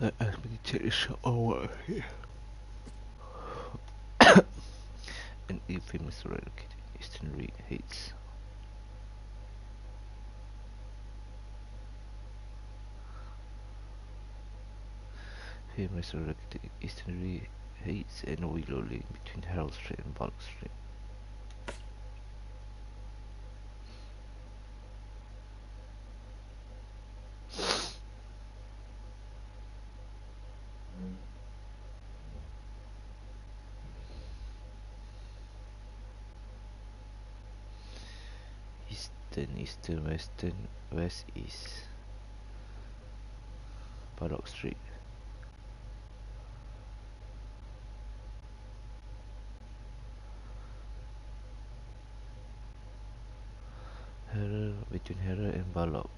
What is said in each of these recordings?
Let me take this over here. An infamous relocated Eastern Heights. Famous relocated Eastern Heights and Willow Lane between Harold Street and Bullock Street. Eastern, Western, West East. Bullock Street. Between Harold and Bullock.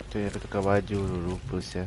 Tu yang tukar baju lupa sia.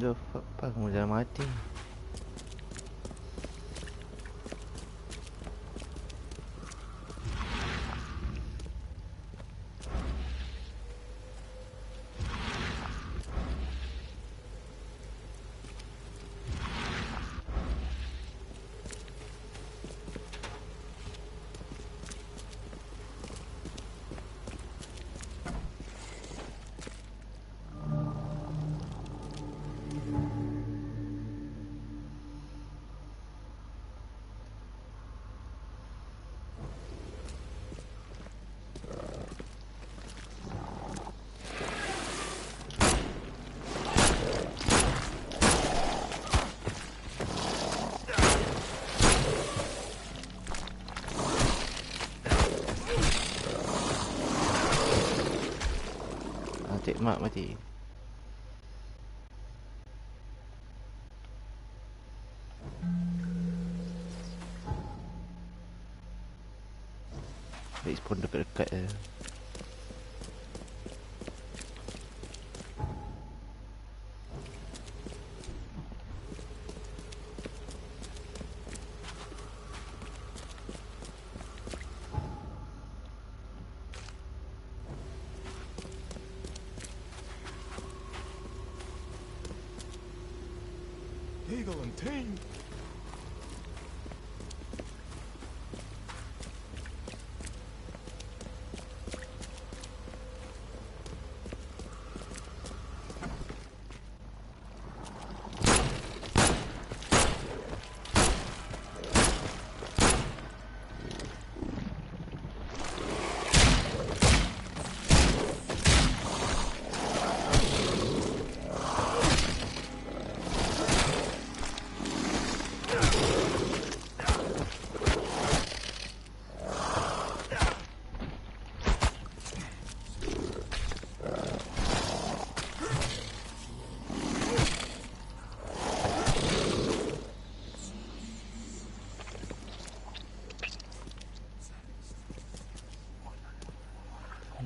The fuck, pak kamu dah mati. Cik Mak mati. Respawn dekat-dekat je. Eagle and team.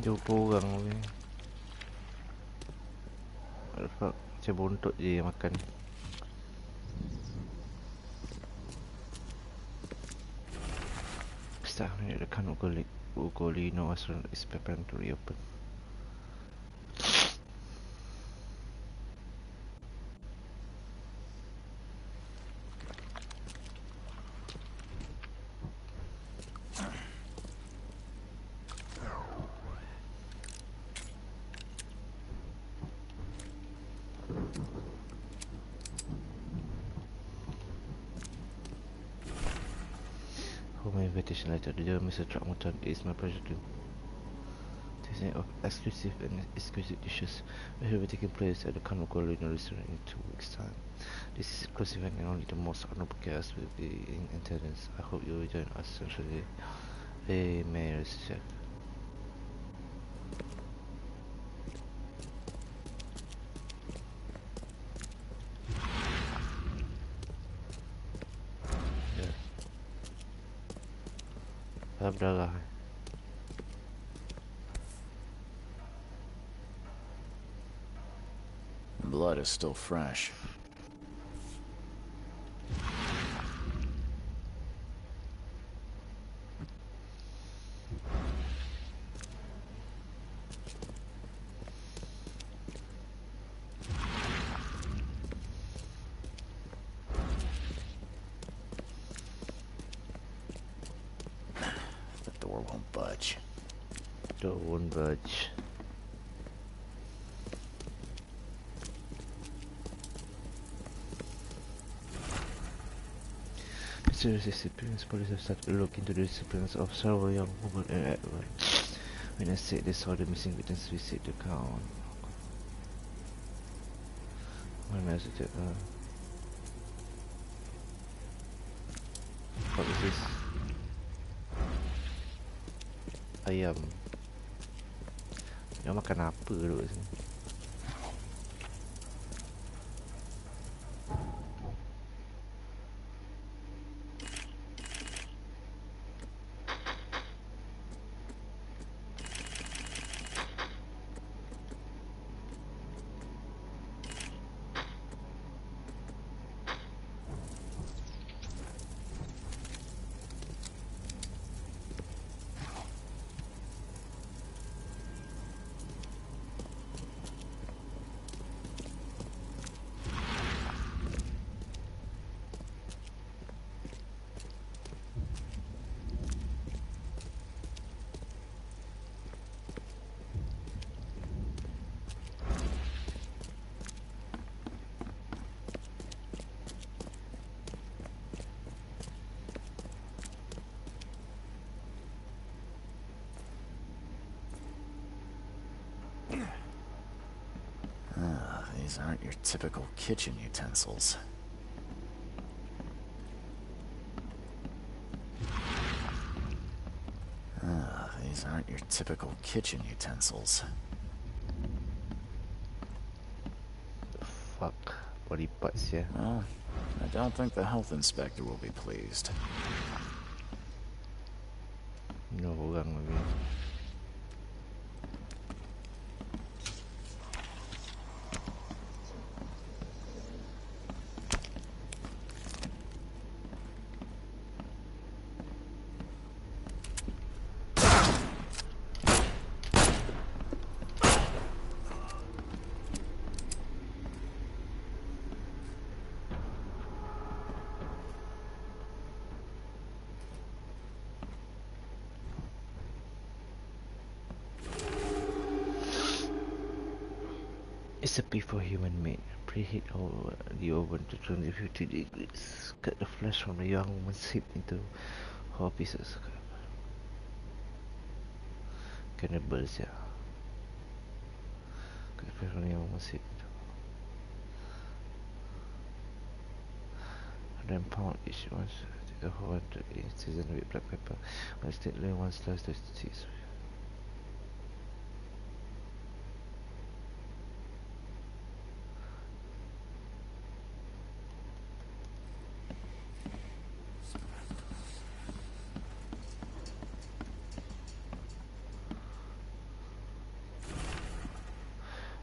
Jumpa orang weh. What the fuck? Macam bontot je yang makan. Staff near the Ugolino restaurant is preparing to reopen. For my invitation letter, dear Mr. Throckmorton, it is my pleasure to tasting of exclusive and exquisite dishes which will be taking place at the Kanugolino restaurant in 2 weeks' time. This is exclusive and only the most honorable guests will be in attendance. I hope you will join us essentially. A mayor's chef. Berdarah. The blood is still fresh. The door won't budge. Door won't budge. Serious disciplines, police have started to look into the disciplines of several young women and Edward. When I said they saw the missing victims visit the town. My message, what is this? Ayam. Dia makan apa dulu sini? These aren't your typical kitchen utensils. These aren't your typical kitchen utensils. Fuck. Body parts, yeah. Well, I don't think the health inspector will be pleased. No orang lagi. Recipe for human meat. Preheat the oven to 250 degrees. Cut the flesh from the young woman's hip into whole pieces. Cannibals, yeah. Cut the flesh from the young woman's hip. Then pound each one. Take a whole season with black pepper. One stick, lay one slice of cheese.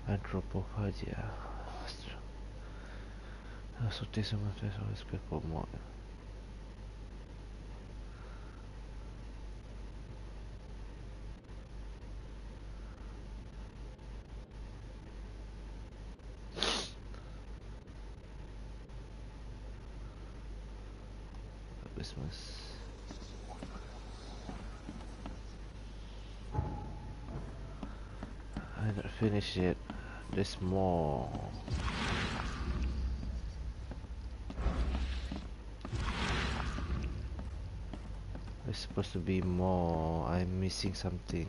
Anthropophagia. Sauter some of this always people more. Christmas. I haven't finished yet. There's more. There's supposed to be more. I'm missing something.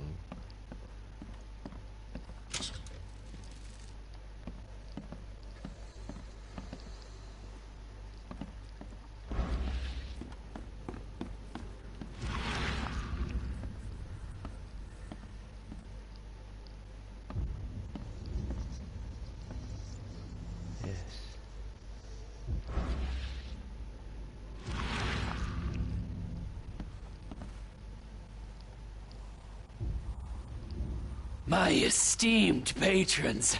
My esteemed patrons,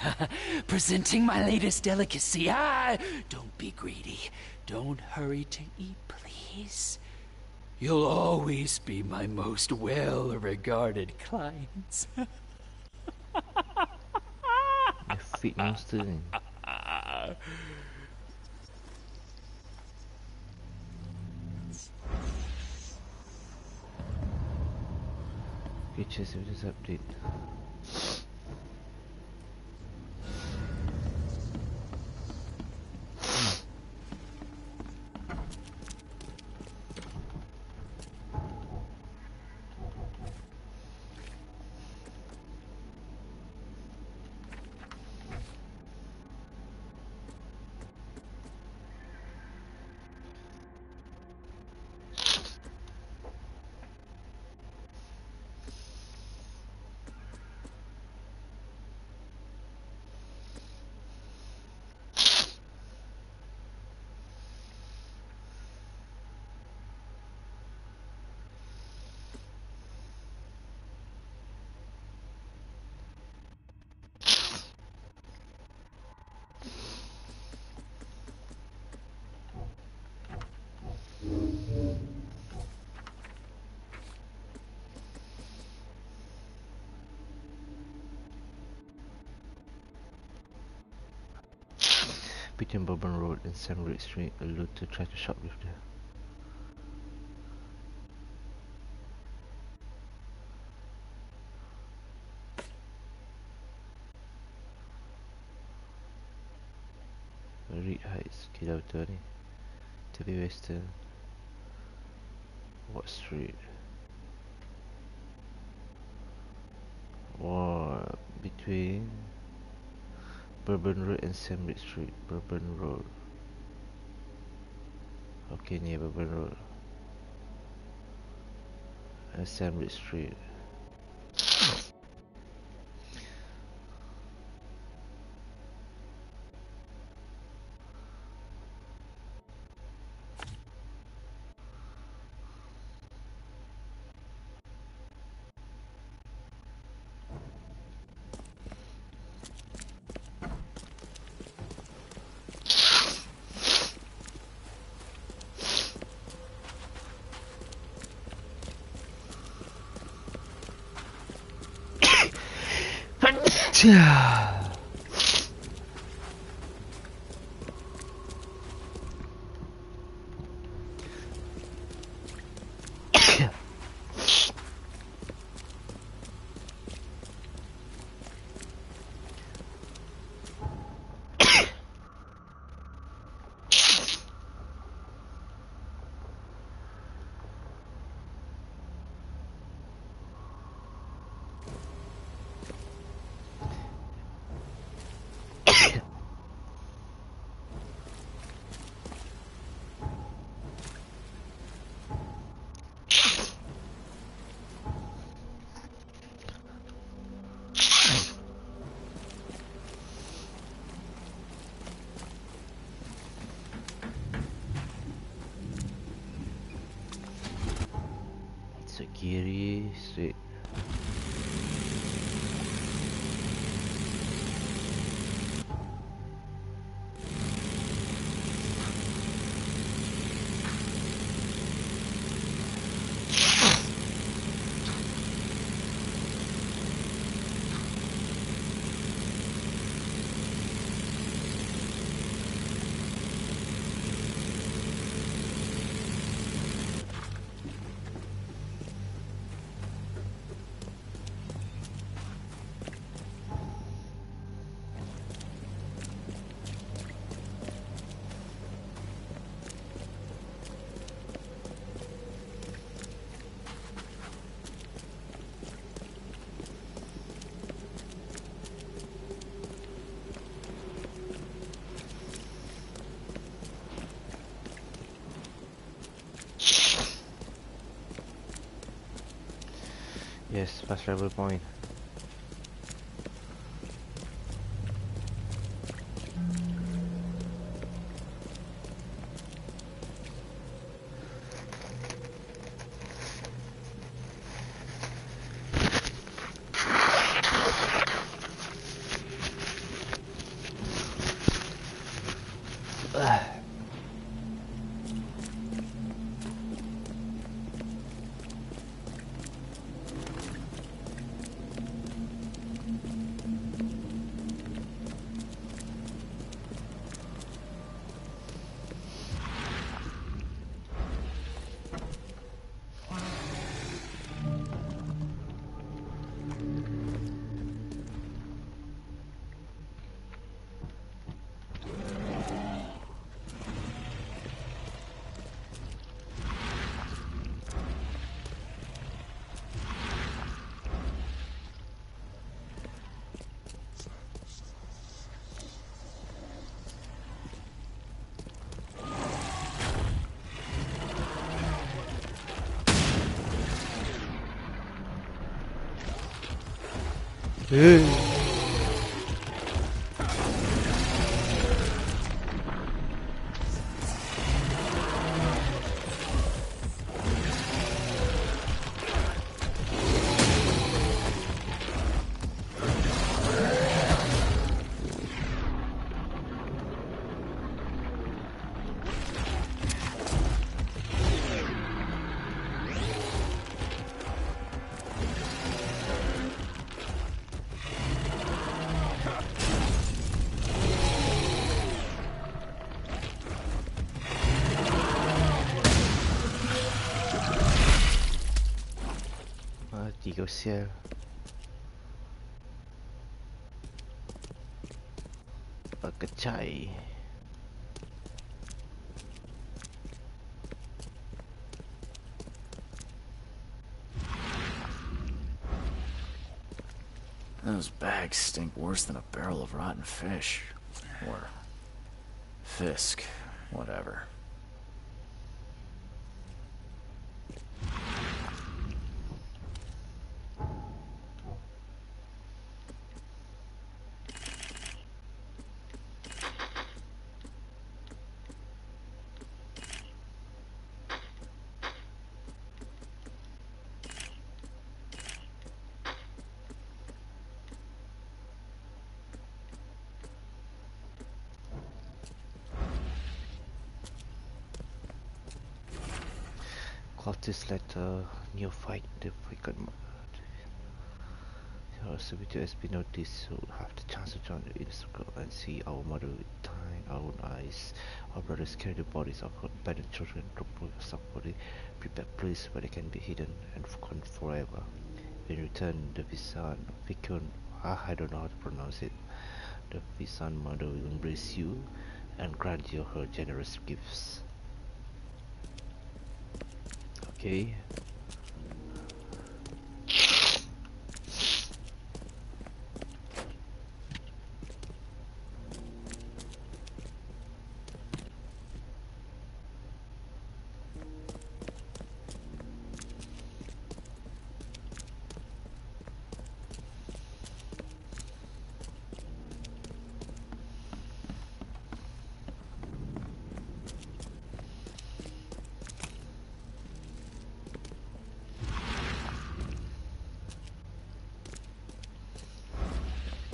presenting my latest delicacy. Don't be greedy. Don't hurry to eat, please. You'll always be my most well-regarded clients. My feet monster ni. Features of this update. Between Bourbon Road and Sam Reed Street, a looter tried to shoplift there. Reed Heights, Kidau ni. Tepi Western. What street? Or between Bourbon Road and Sandwich Street. Bourbon Road. Okay, near Bourbon Road and Sandwich Street. Yeah. Kiri straight. Yes, fast travel point. Mati kau sial. Kecai. Those bags stink worse than a barrel of rotten fish. Or Fisk, whatever. Cultists let neophyte the freaking also video has been noticed, so have the chance to join the inner circle and see our mother with our own eyes. Our brothers carry the bodies of our abandoned children to a subway prepared place where they can be hidden and gone forever. In return, the Vicun, I don't know how to pronounce it. The Visan mother will embrace you and grant you her generous gifts. Okay.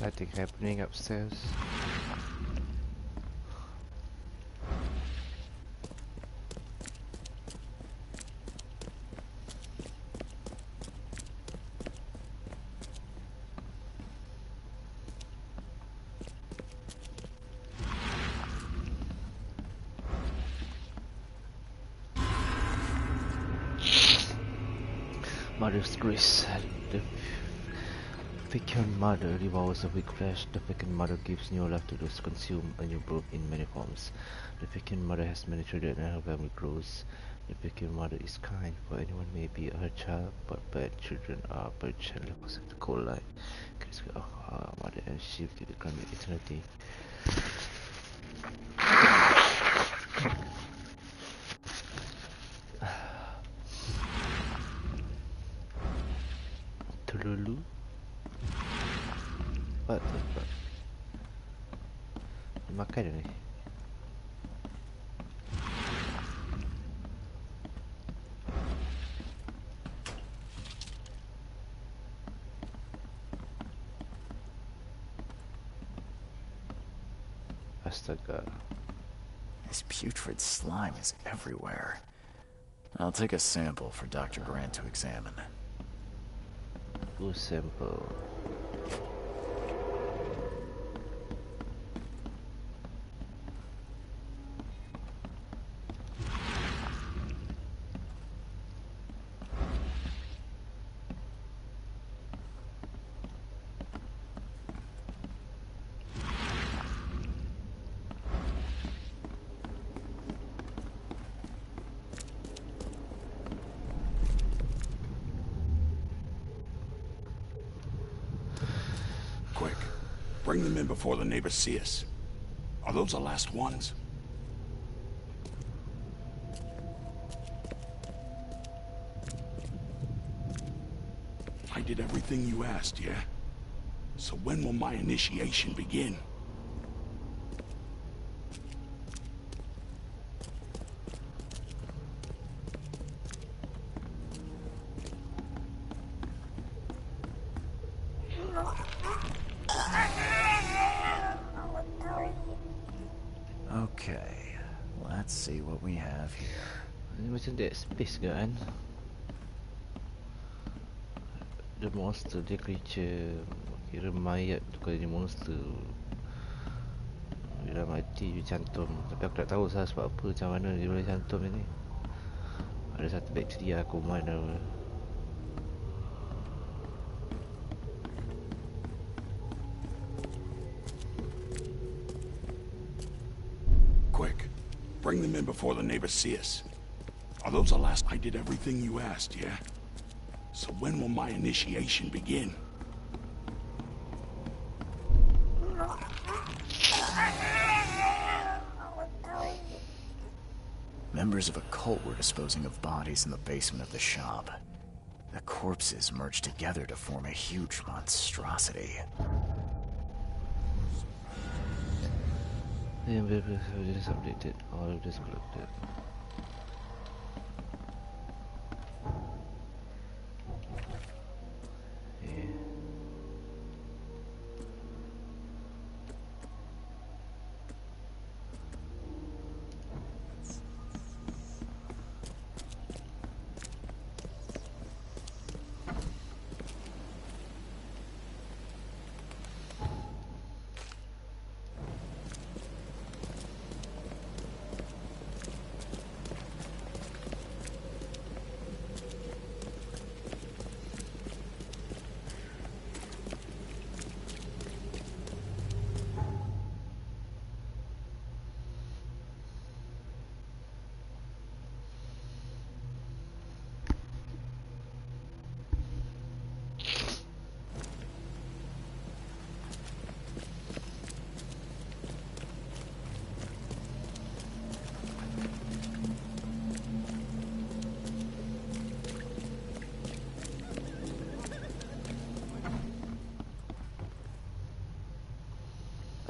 Nothing happening upstairs. Mother's grace. The vacant mother devours the weak flesh. The vacant mother gives new life to those consumed, a new birth in many forms. The vacant mother has many children and her family grows. The vacant mother is kind, for anyone may be her child, but bad children are purged and left of the cold light. Mother and shift to the coming eternity. Tululu? What the fuck? Makan ni. Astaga. This putrid slime is everywhere. I'll take a sample for Dr. Grant to examine. Full sample. Quick, bring them in before the neighbors see us. Are those the last ones? I did everything you asked, yeah? So when will my initiation begin? Okay, let's see what we have here. Ini macam Dead Space ke kan? The monster, dia creature. Kira mayat tu kalau dia monster. Dia dah mati, dia cantum. Tapi aku tak tahu salah sebab apa, macam mana dia boleh cantum ni. Ada satu bakteria aku mana. Quick, bring them in before the neighbors see us. Are those the last? I did everything you asked, yeah? So when will my initiation begin? Members of a cult were disposing of bodies in the basement of the shop. The corpses merged together to form a huge monstrosity. The inventory is updated. All of this collected. Yeah.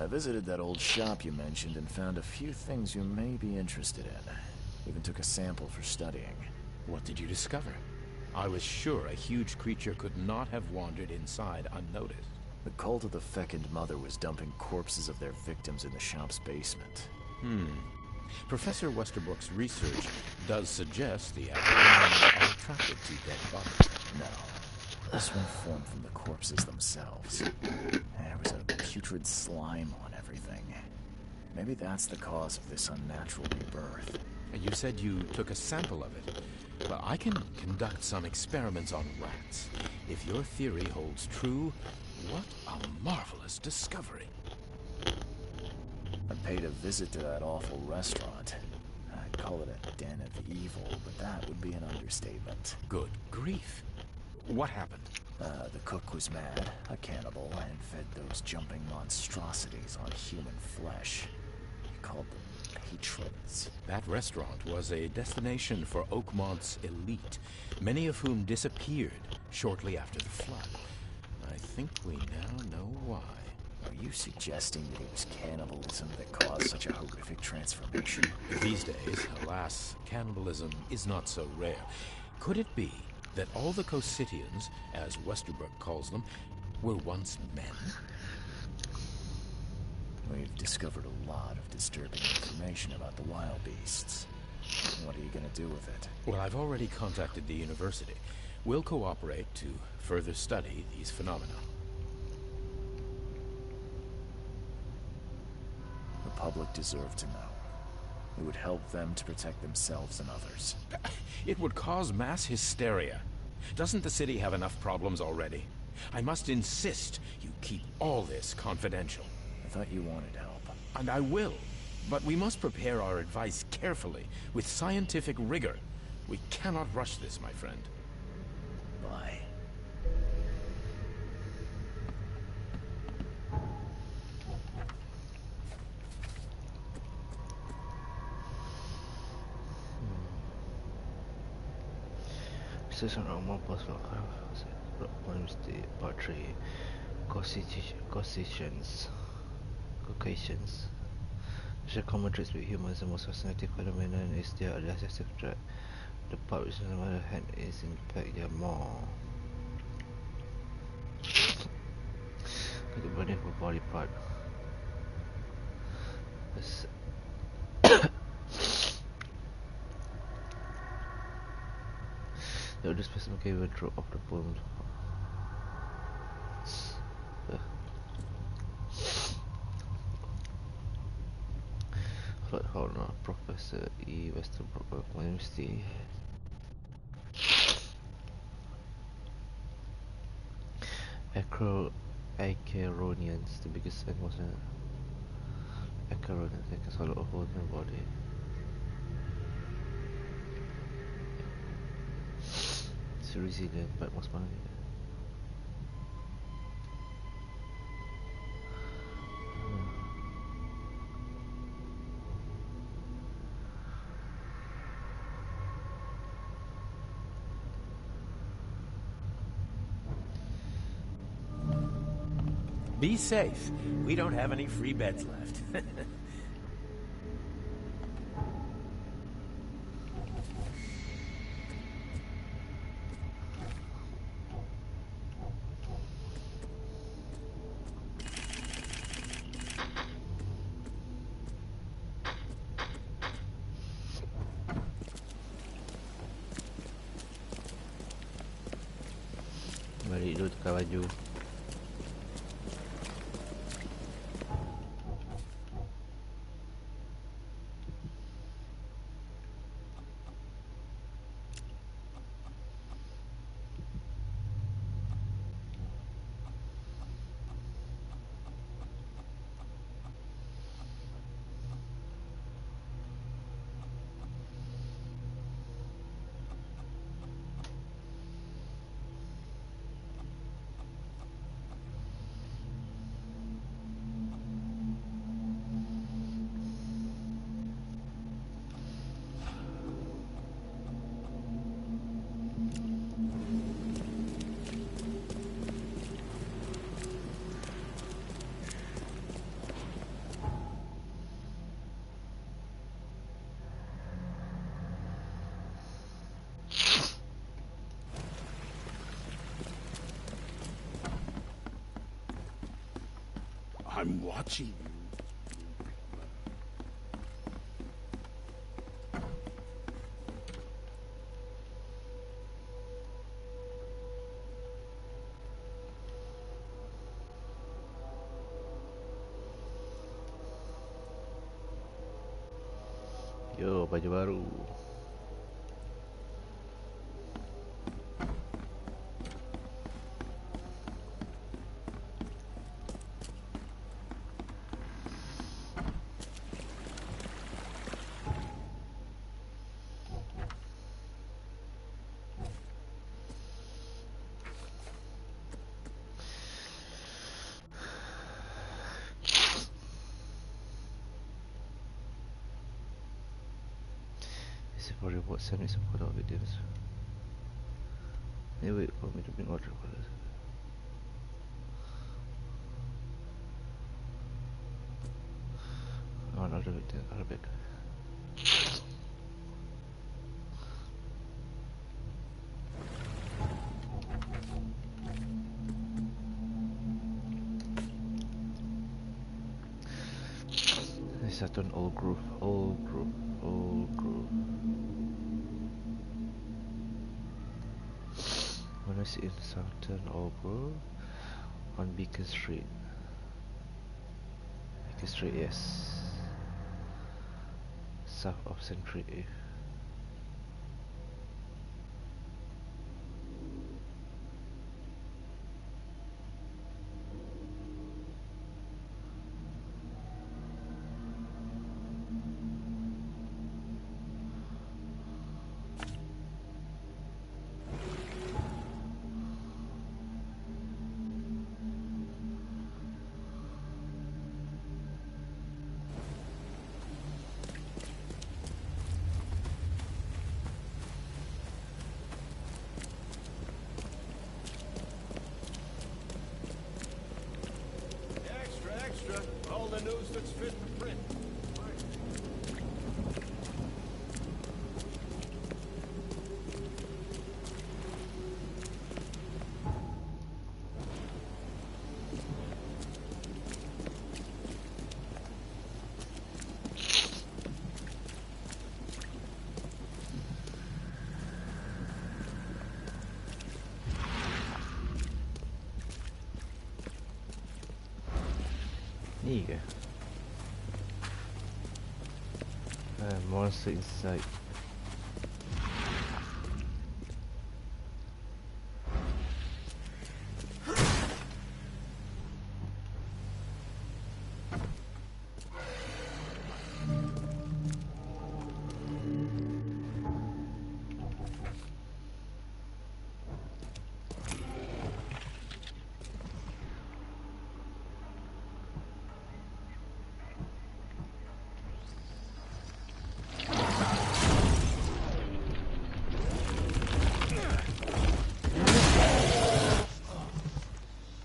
I visited that old shop you mentioned and found a few things you may be interested in. Even took a sample for studying. What did you discover? I was sure a huge creature could not have wandered inside unnoticed. The cult of the Fecund Mother was dumping corpses of their victims in the shop's basement. Professor Westerbrook's research does suggest the Aboriginals are attracted to dead bodies. No. This one formed from the corpses themselves. There was a putrid slime on everything. Maybe that's the cause of this unnatural rebirth. You said you took a sample of it. Well, I can conduct some experiments on rats. If your theory holds true, what a marvelous discovery. I paid a visit to that awful restaurant. I'd call it a den of evil, but that would be an understatement. Good grief. What happened? The cook was mad, a cannibal, and fed those jumping monstrosities on human flesh. He called them patrons. That restaurant was a destination for Oakmont's elite, many of whom disappeared shortly after the flood. I think we now know why. Are you suggesting that it was cannibalism that caused such a horrific transformation? These days, alas, cannibalism is not so rare. Could it be that all the Cositians, as Westerbrook calls them, were once men? We've discovered a lot of disturbing information about the wild beasts. What are you going to do with it? Well, I've already contacted the university. We'll cooperate to further study these phenomena. The public deserve to know. It would help them to protect themselves and others. It would cause mass hysteria. Doesn't the city have enough problems already? I must insist you keep all this confidential. I thought you wanted help. And I will. But we must prepare our advice carefully, with scientific rigor. We cannot rush this, my friend. Bye. Session on one personal Wednesday, part 3. Caucasians. The common traits with humans, the most fascinating phenomenon is their adaptive trait. The part which on the other hand is in fact they are more like a burning for body part. The other specimen can even drop off the bone. Flood Horner, Professor E. Westerbrook, Wednesday. Acaronians, the biggest sign was an Acaronian that can swallow a whole human body. It's resilient but most money. Be safe. We don't have any free beds left. Balik dulu tukar baju. I'm watching you. Yo, baju baru. This is for report 70 support of videos. They wait for me to bring order for this. Oh, not Arabic. This is an old groove. When I see in Southern Old Grove on Beacon Street. Beacon Street, yes. South of Century Ave. All the news that's fit for print. There you go. Monster in sight.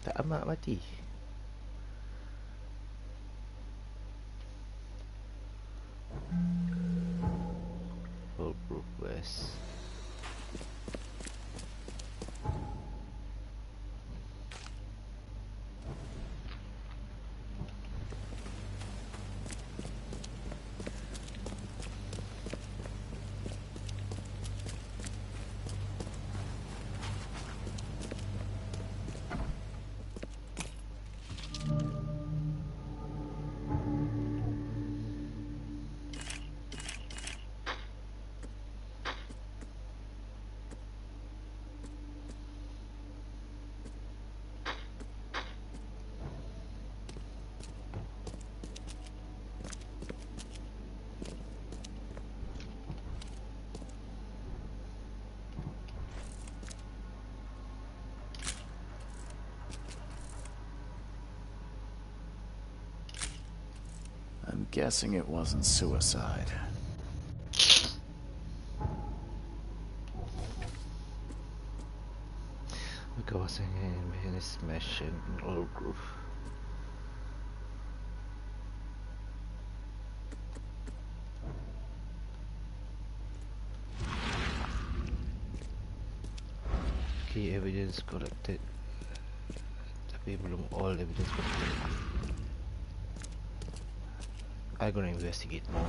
Tak amat mati. guessing it wasn't suicide. Kawasan ngayon smash in old groove. Key evidence collected, tapi belum all evidence collected lagi. I gonna investigate more.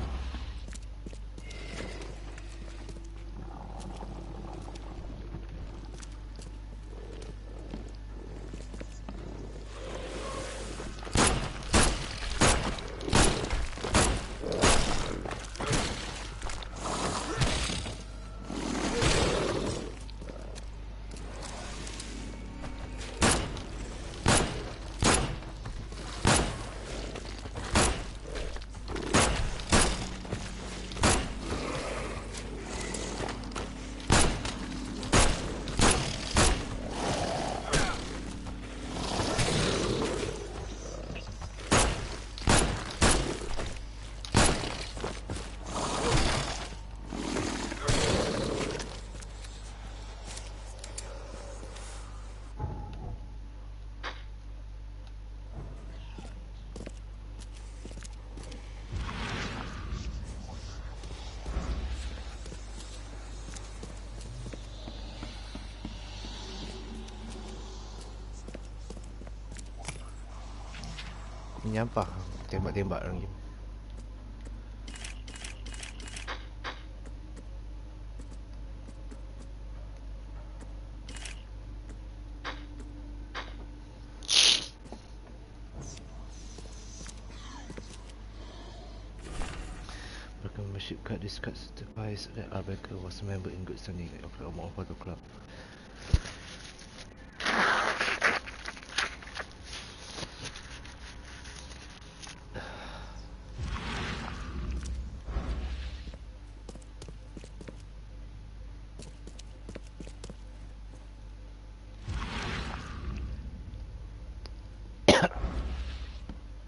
Nyampah tembak-tembak orang game. Broken membership card. This card certifies that Arbecker was a member in good standing of the Photo Club.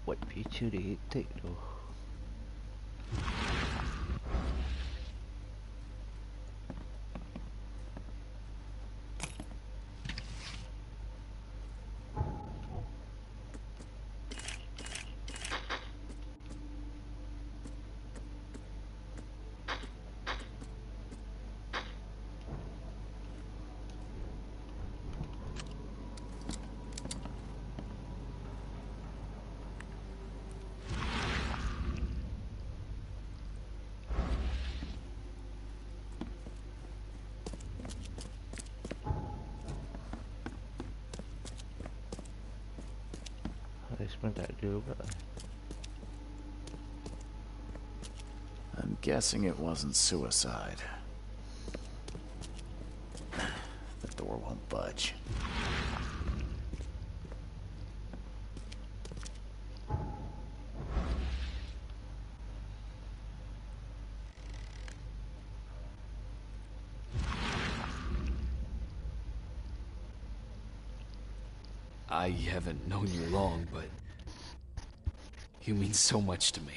What picture did it take though? I'm guessing it wasn't suicide. The door won't budge. I haven't known you long, but you mean so much to me.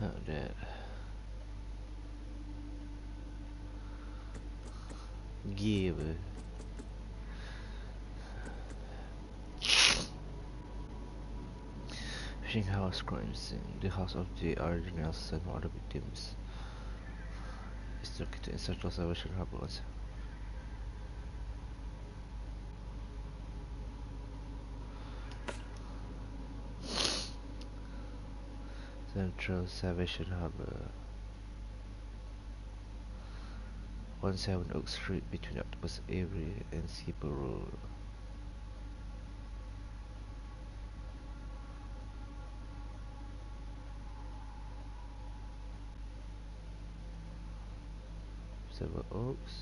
Not that. Gear. Fishing house crime scene. The house of J.R. Nelson, one of the victims, is located in Central Salvation Harbor. Central Salvation Harbor, 17 Oak Street, between Octopus Area and Skipper Road. Several Oaks.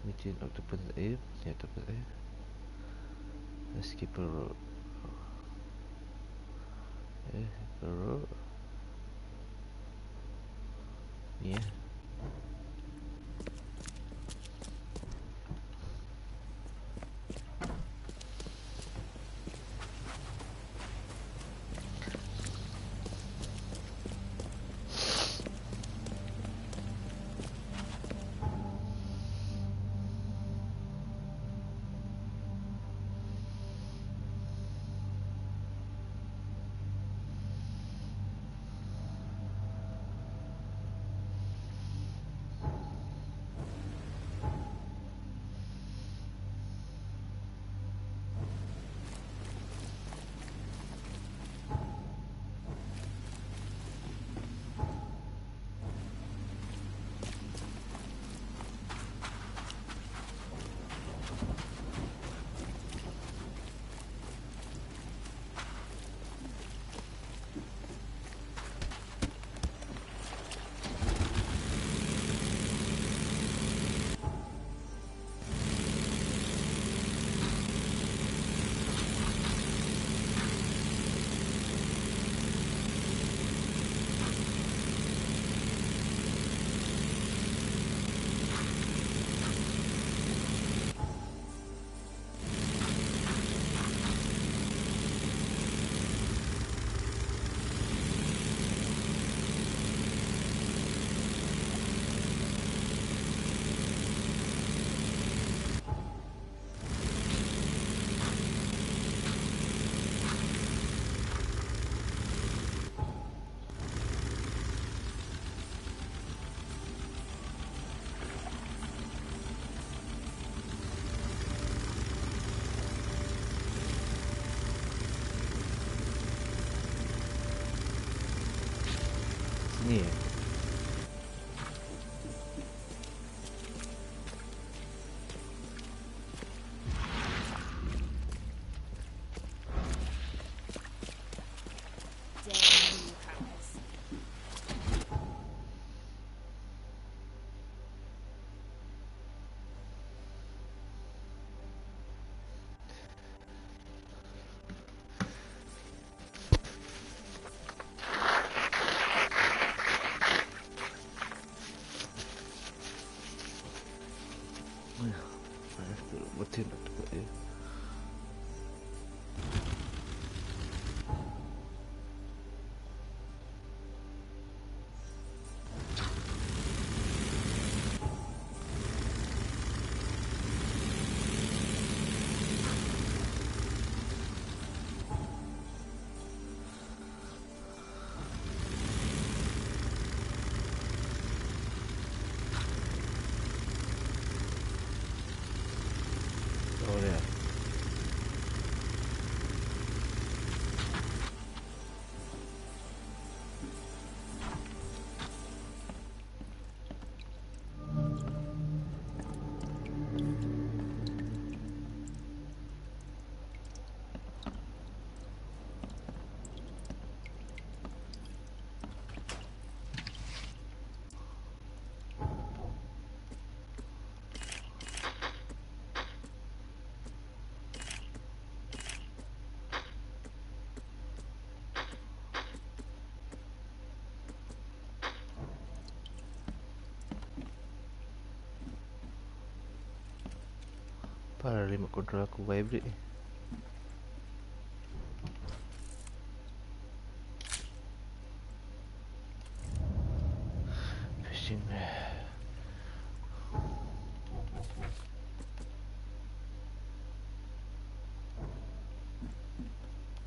Between Octopus Ave. Yeah, Octopus Ave. Skipper Road. Skipper Road. Yeah. Yeah. Damn newcomers. I have to maintain Octopus Ave. Oh yeah. Para remote control aku vibrate ni. Fishing.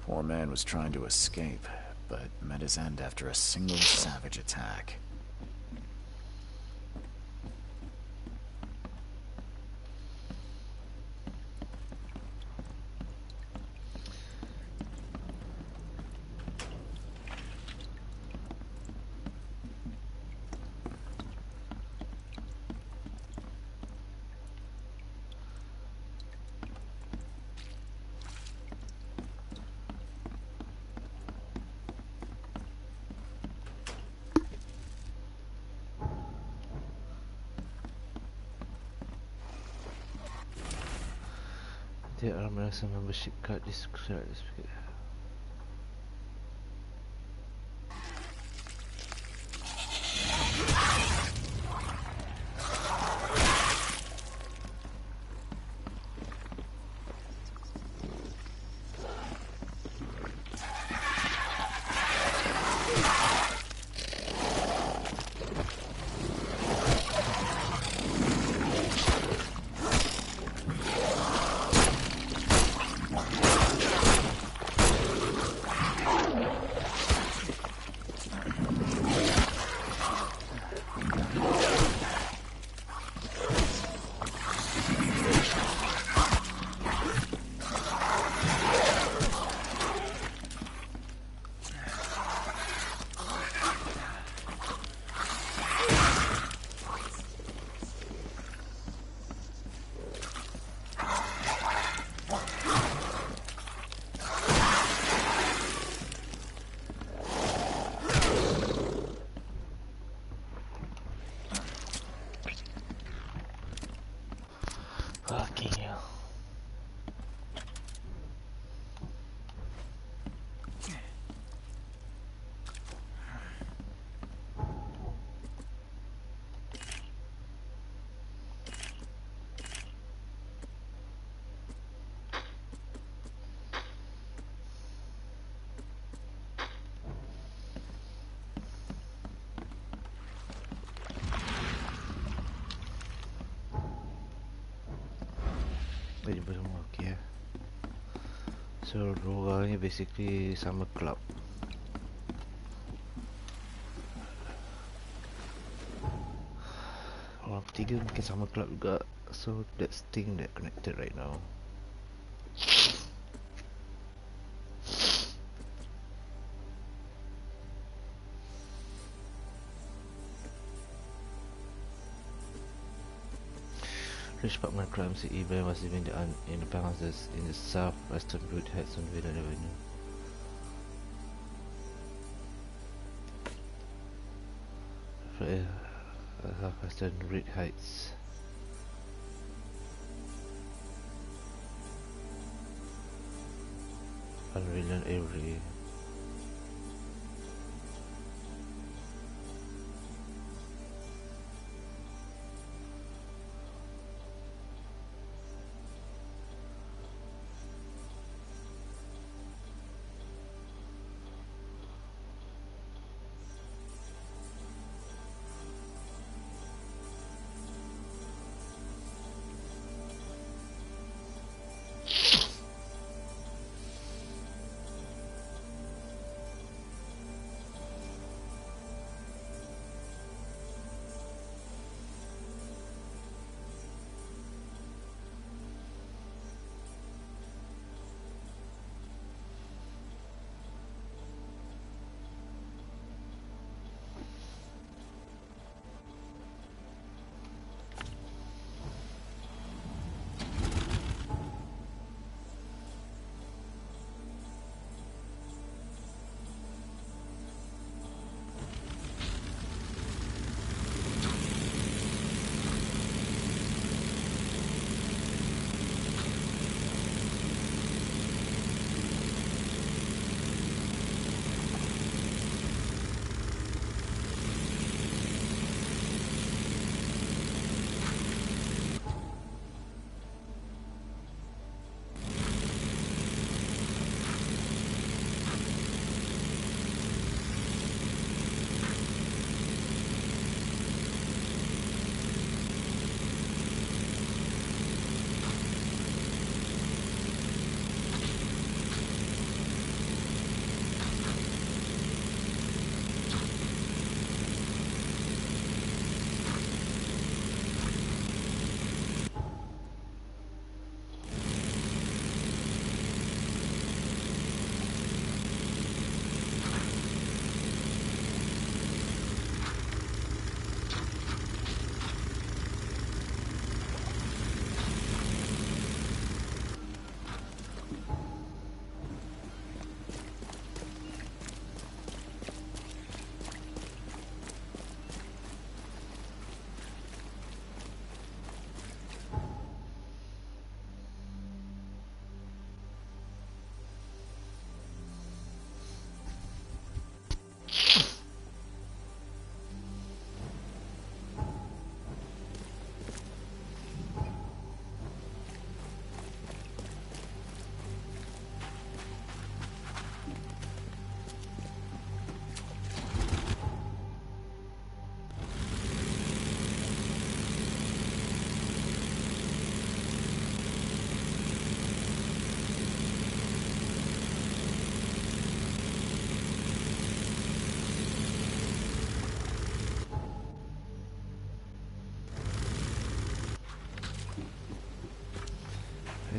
Poor man was trying to escape, but met his end after a single savage attack. There are some membership card described. Fucking hell. Jadi bersama, okay. So dua orang ni basically sama club. Orang ketiga mungkin sama club juga. So that's thing that connected right now. Rich Parkman crime city event was even in the houses in the southwestern route heads on Villa Avenue. Southwestern route heights. Unreal Avery.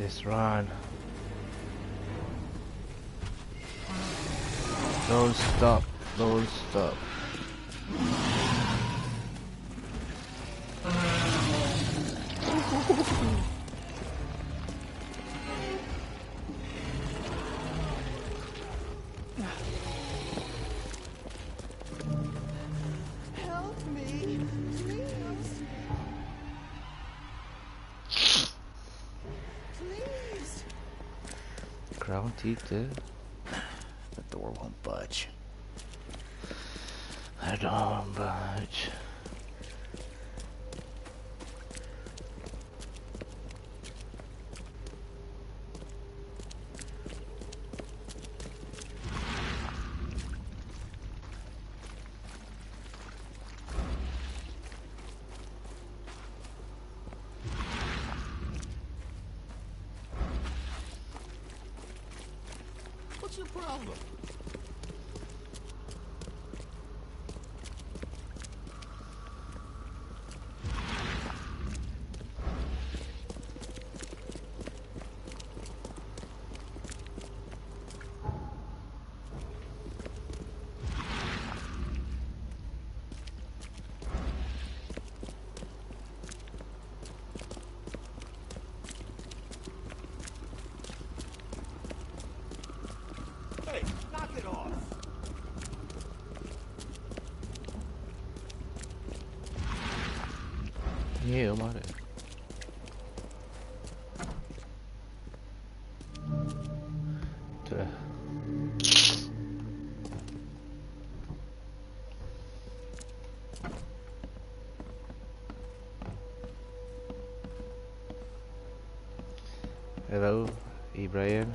Let's run. Don't stop. Don't stop. Help me, please. Please. Crown teeth there. The door won't budge. I don't budge. What's your problem? Hey, knock it off. Yeah, I'm on it. Hello, Ibrahim.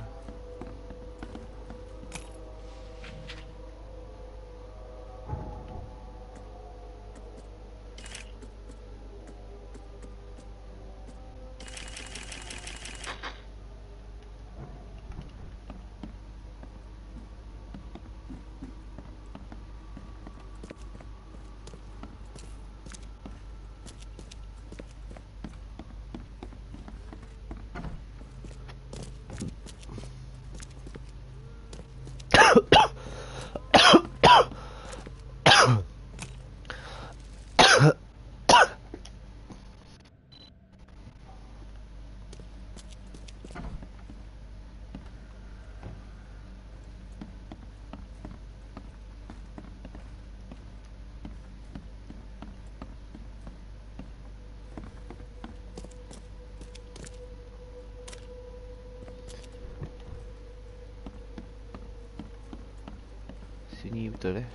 Sini betul eh?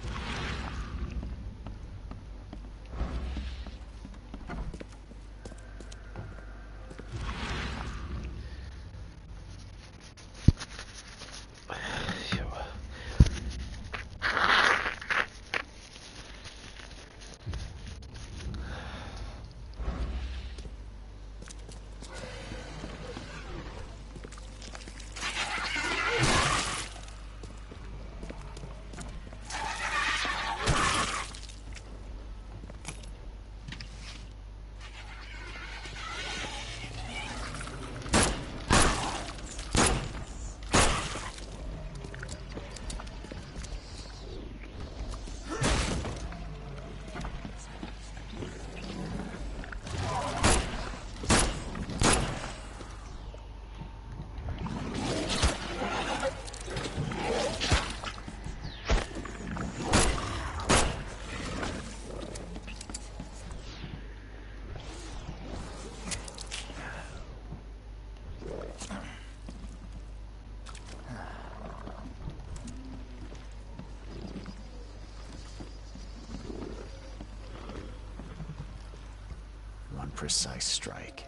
One precise strike.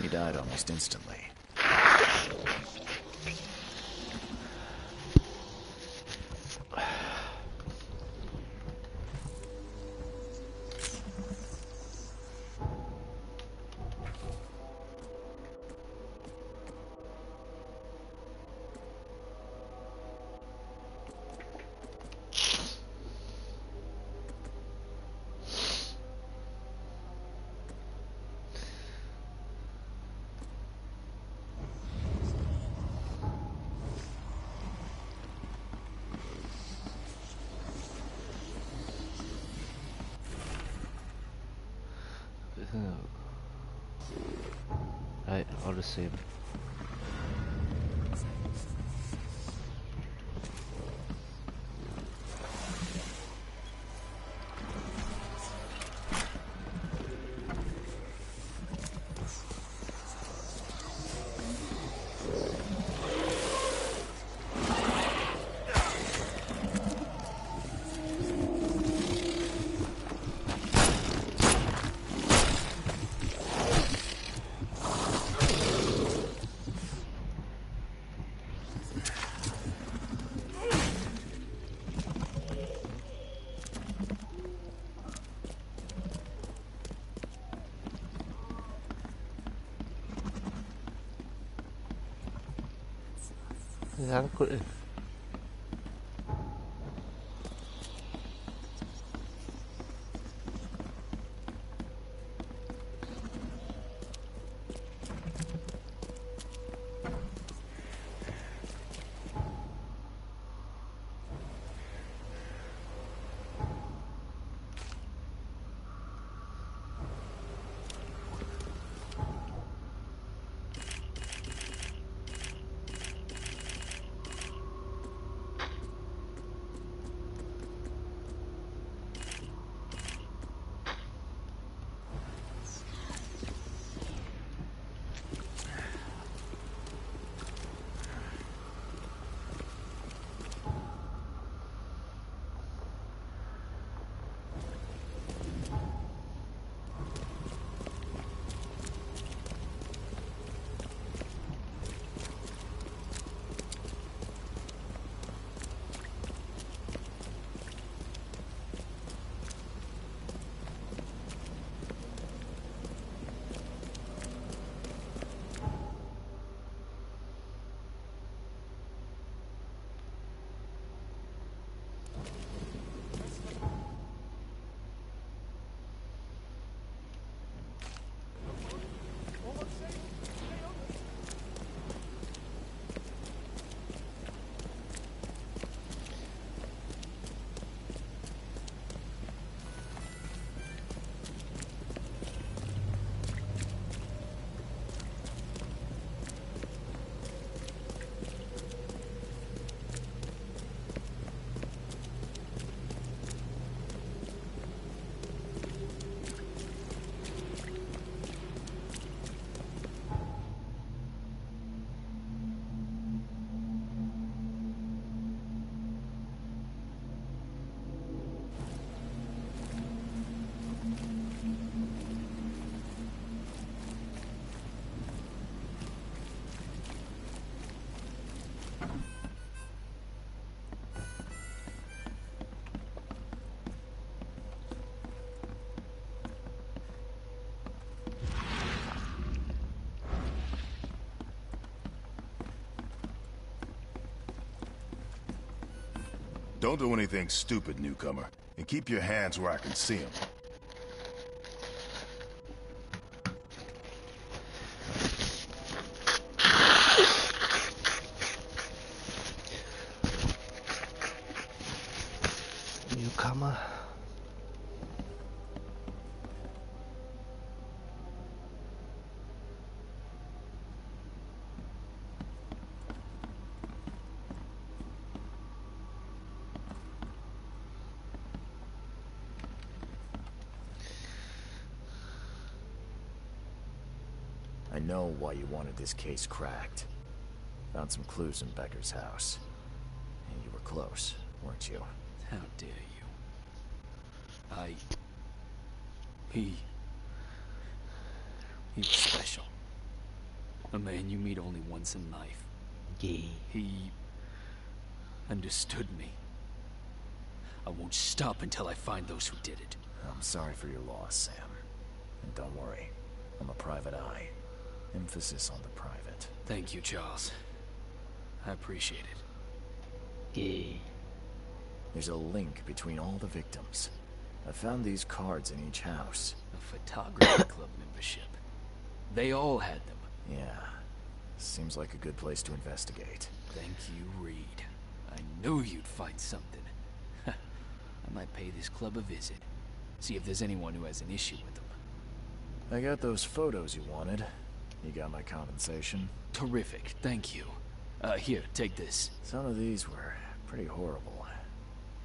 He died almost instantly. alright, all the same. Nyangkut eh. Don't do anything stupid, newcomer. And keep your hands where I can see them. Newcomer. I know why you wanted this case cracked. Found some clues in Becker's house. And you were close, weren't you? How dare you? He was special. A man you meet only once in life. Yeah. He understood me. I won't stop until I find those who did it. I'm sorry for your loss, Sam. And don't worry, I'm a private eye. Emphasis on the private. Thank you, Charles. I appreciate it. Yeah. There's a link between all the victims. I found these cards in each house. A photography club membership. They all had them. Yeah. Seems like a good place to investigate. Thank you, Reed. I knew you'd find something. I might pay this club a visit. See if there's anyone who has an issue with them. I got those photos you wanted. You got my compensation? Terrific, thank you. Here, take this. Some of these were pretty horrible.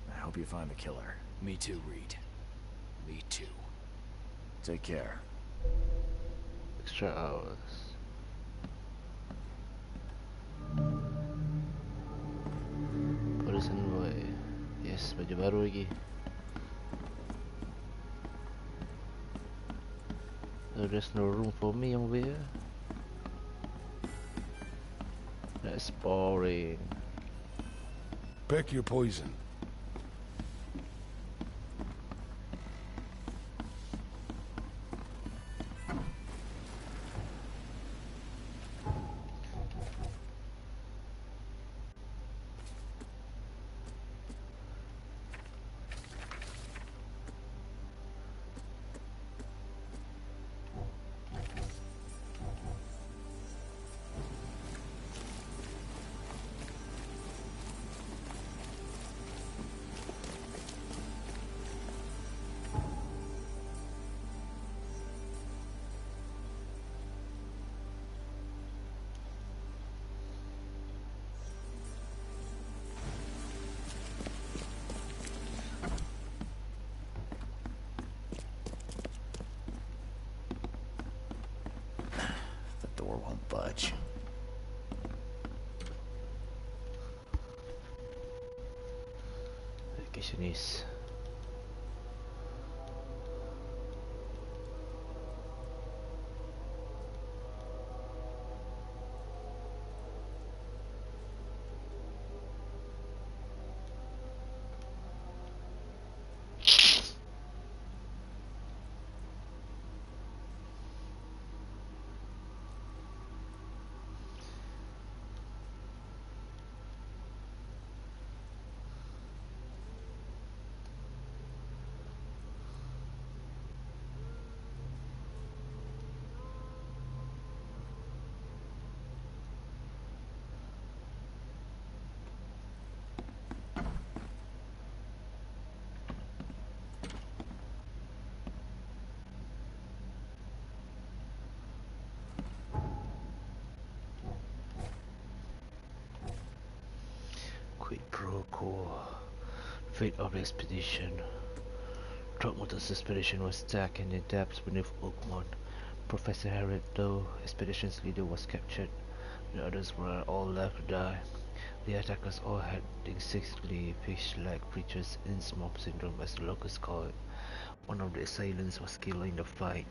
I hope you find the killer. Me too, Reed. Me too. Take care. Extra hours. Police envoy. Yes, baju baru lagi. So there's no room for me over here. That's boring. Pick your poison. The door won't budge. Vacationist. Quid pro quo. Fate of the expedition. Throckmorton's expedition was stuck in the depths beneath Oakmont. Professor Harriet, though expedition's leader, was captured. The others were all left to die. The attackers all had distinctly fish-like creatures, Innsmouth syndrome as the locals call it. One of the assailants was killed in the fight.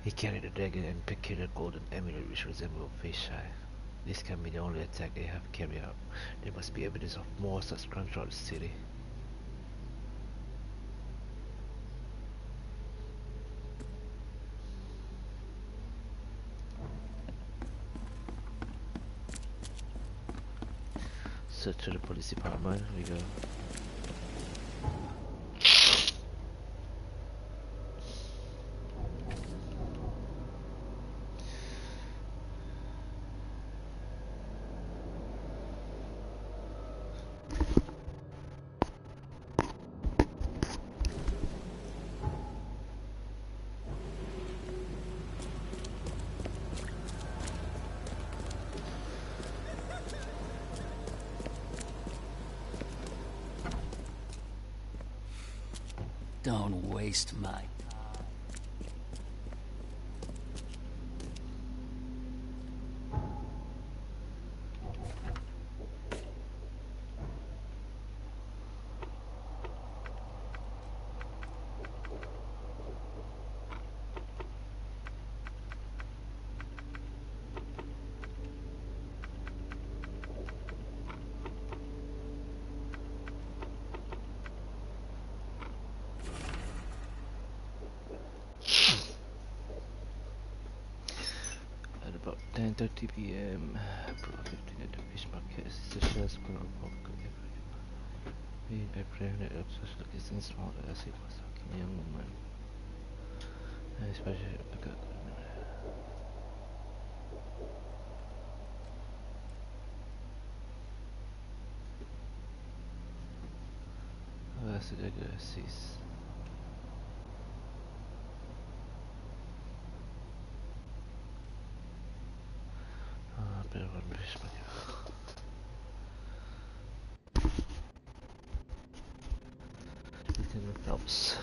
He carried a dagger and peculiar golden amulet which resembled a fish eye. This can be the only attack they have carried out. There must be evidence of more such crimes throughout the city. Search to the police department. We go. Don't waste my time. At about 10:30 p.m., April 15 at the fish market, the shells were being apprehended at social distance from as it was a young woman. Especially that's the sees. Helps.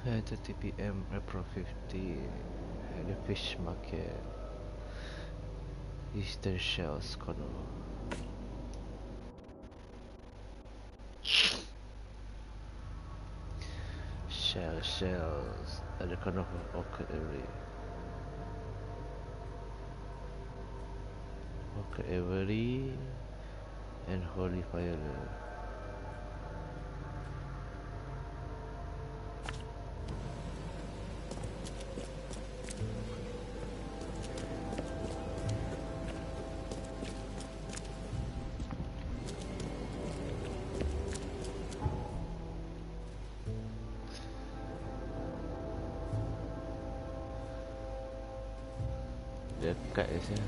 At 30 p.m. April 15 at the fish market, Eastern Shells Corner. Shells at the corner of Orchid Avery and Holy Fire. Dekat je sini.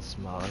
Smart.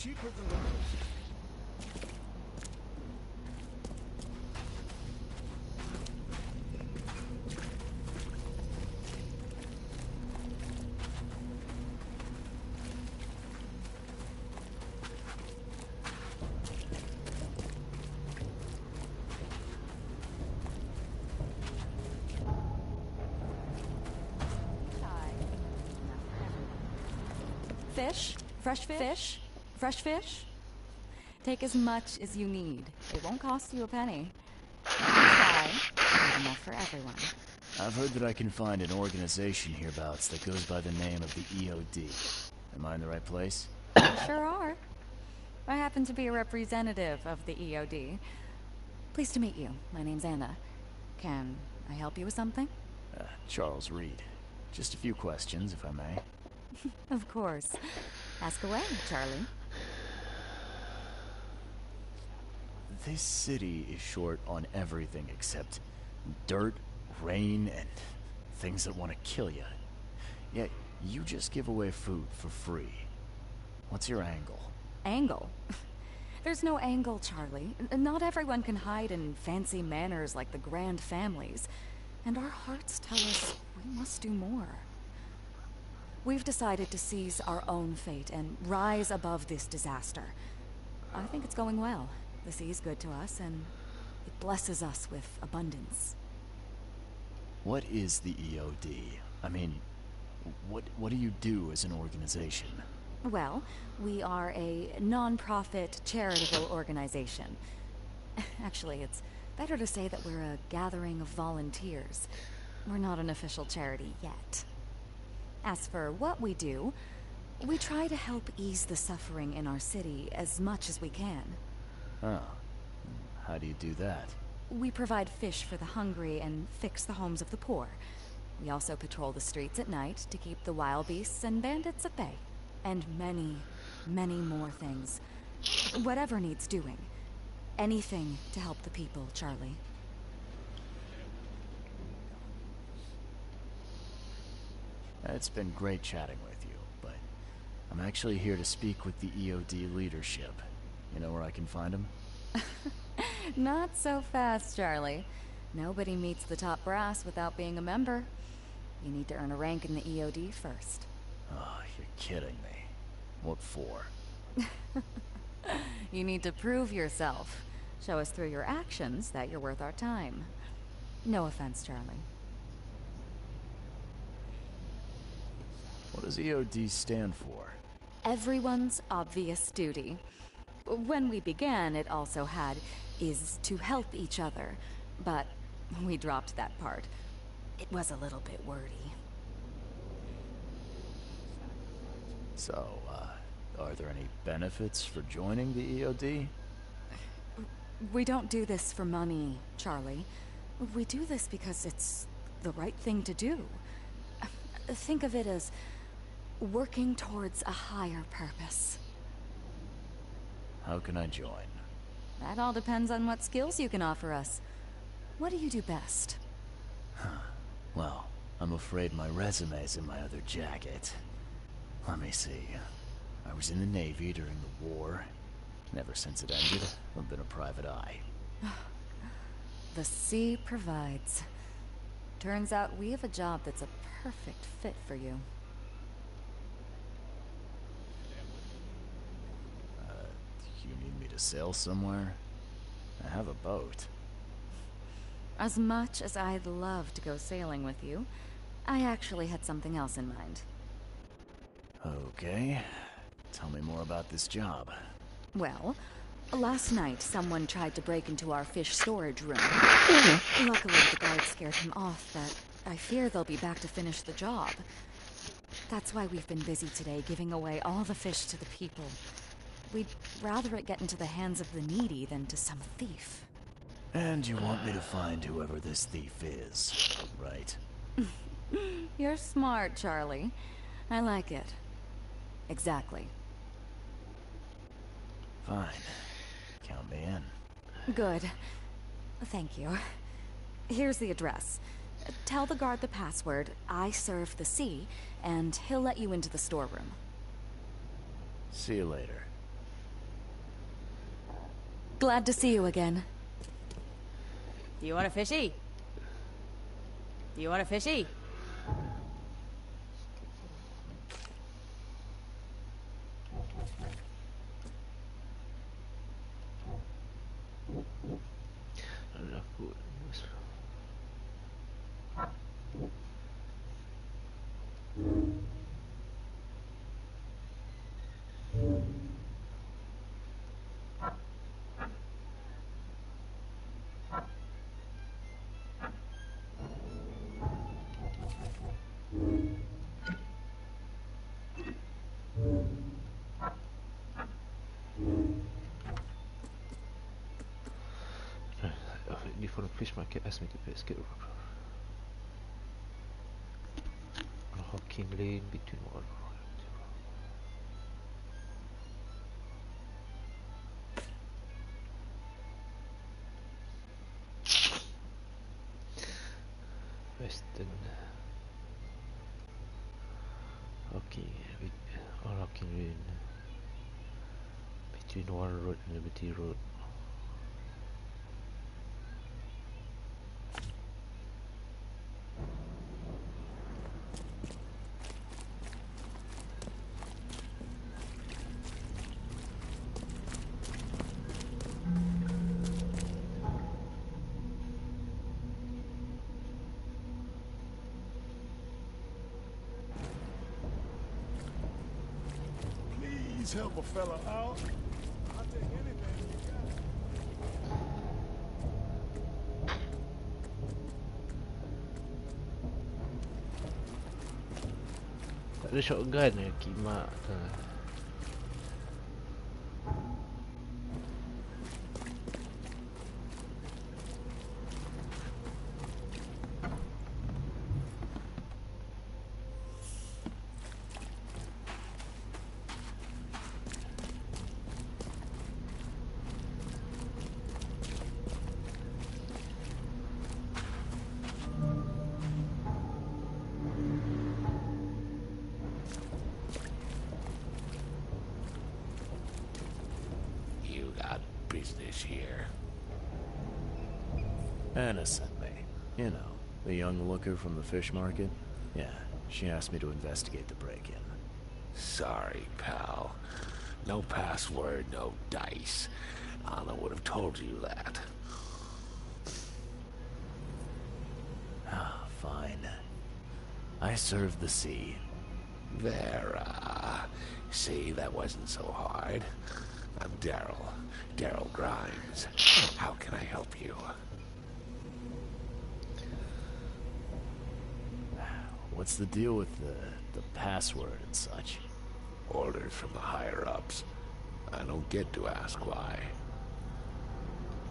Cheaper than the rest. Fish? Fresh fish? Fresh fish? Take as much as you need. It won't cost you a penny. Try. There's enough for everyone. I've heard that I can find an organization hereabouts that goes by the name of the EOD. Am I in the right place? Sure are. I happen to be a representative of the EOD. Pleased to meet you. My name's Anna. Can I help you with something? Charles Reed. Just a few questions, if I may. Of course. Ask away, Charlie. This city is short on everything except dirt, rain, and things that want to kill you. Yet, you just give away food for free. What's your angle? Angle? There's no angle, Charlie. Not everyone can hide in fancy manners like the grand families. And our hearts tell us we must do more. We've decided to seize our own fate and rise above this disaster. I think it's going well. The sea's good to us, and it blesses us with abundance. What is the EOD? I mean, what do you do as an organization? Well, we are a non-profit charitable organization. Actually, it's better to say that we're a gathering of volunteers. We're not an official charity yet. As for what we do, We try to help ease the suffering in our city as much as we can. Oh. How do you do that? We provide fish for the hungry and fix the homes of the poor. We also patrol the streets at night to keep the wild beasts and bandits at bay. And many, many more things. Whatever needs doing. Anything to help the people, Charlie. It's been great chatting with you, but I'm actually here to speak with the EOD leadership. You know where I can find them? Not so fast, Charlie. Nobody meets the top brass without being a member. You need to earn a rank in the EOD first. Oh, you're kidding me. What for? You need to prove yourself. Show us through your actions that you're worth our time. No offense, Charlie. What does EOD stand for? Everyone's obvious duty. When we began, it also had is to help each other, but we dropped that part. It was a little bit wordy. So, are there any benefits for joining the EOD? We don't do this for money, Charlie. We do this because it's the right thing to do. Think of it as working towards a higher purpose. How can I join? That all depends on what skills you can offer us. What do you do best? Well, I'm afraid my resume's in my other jacket. Let me see. I was in the Navy during the war. Ever since it ended, I've been a private eye. The sea provides. Turns out we have a job that's a perfect fit for you. You need me to sail somewhere? I have a boat. As much as I'd love to go sailing with you, I actually had something else in mind. Okay. Tell me more about this job. Well, last night someone tried to break into our fish storage room. Luckily, the guard scared him off, but I fear they'll be back to finish the job. That's why we've been busy today giving away all the fish to the people. We'd rather it get into the hands of the needy than to some thief. And you want me to find whoever this thief is, right? You're smart, Charlie. I like it. Exactly. Fine. Count me in. Good. Thank you. Here's the address. Tell the guard the password, I serve the sea, and he'll let you into the storeroom. See you later. Glad to see you again. Do you want a fishy? Do you want a fishy? For the fish market, ask me to pay skip on a Hawking Lane between one. Western Hawking on Hawking Lane between Warren Road and Liberty Road. Please help a fella out. I'll take anything you got. Ada shotgun ya, kimak tu. You got business here. Anna sent me. You know, the young looker from the fish market. Yeah, she asked me to investigate the break-in. Sorry, pal. No password, no dice. Anna would have told you that. Ah, fine. I serve the sea. Vera. See, that wasn't so hard. I'm Daryl Grimes. How can I help you? What's the deal with the password and such? Orders from the higher-ups. I don't get to ask why.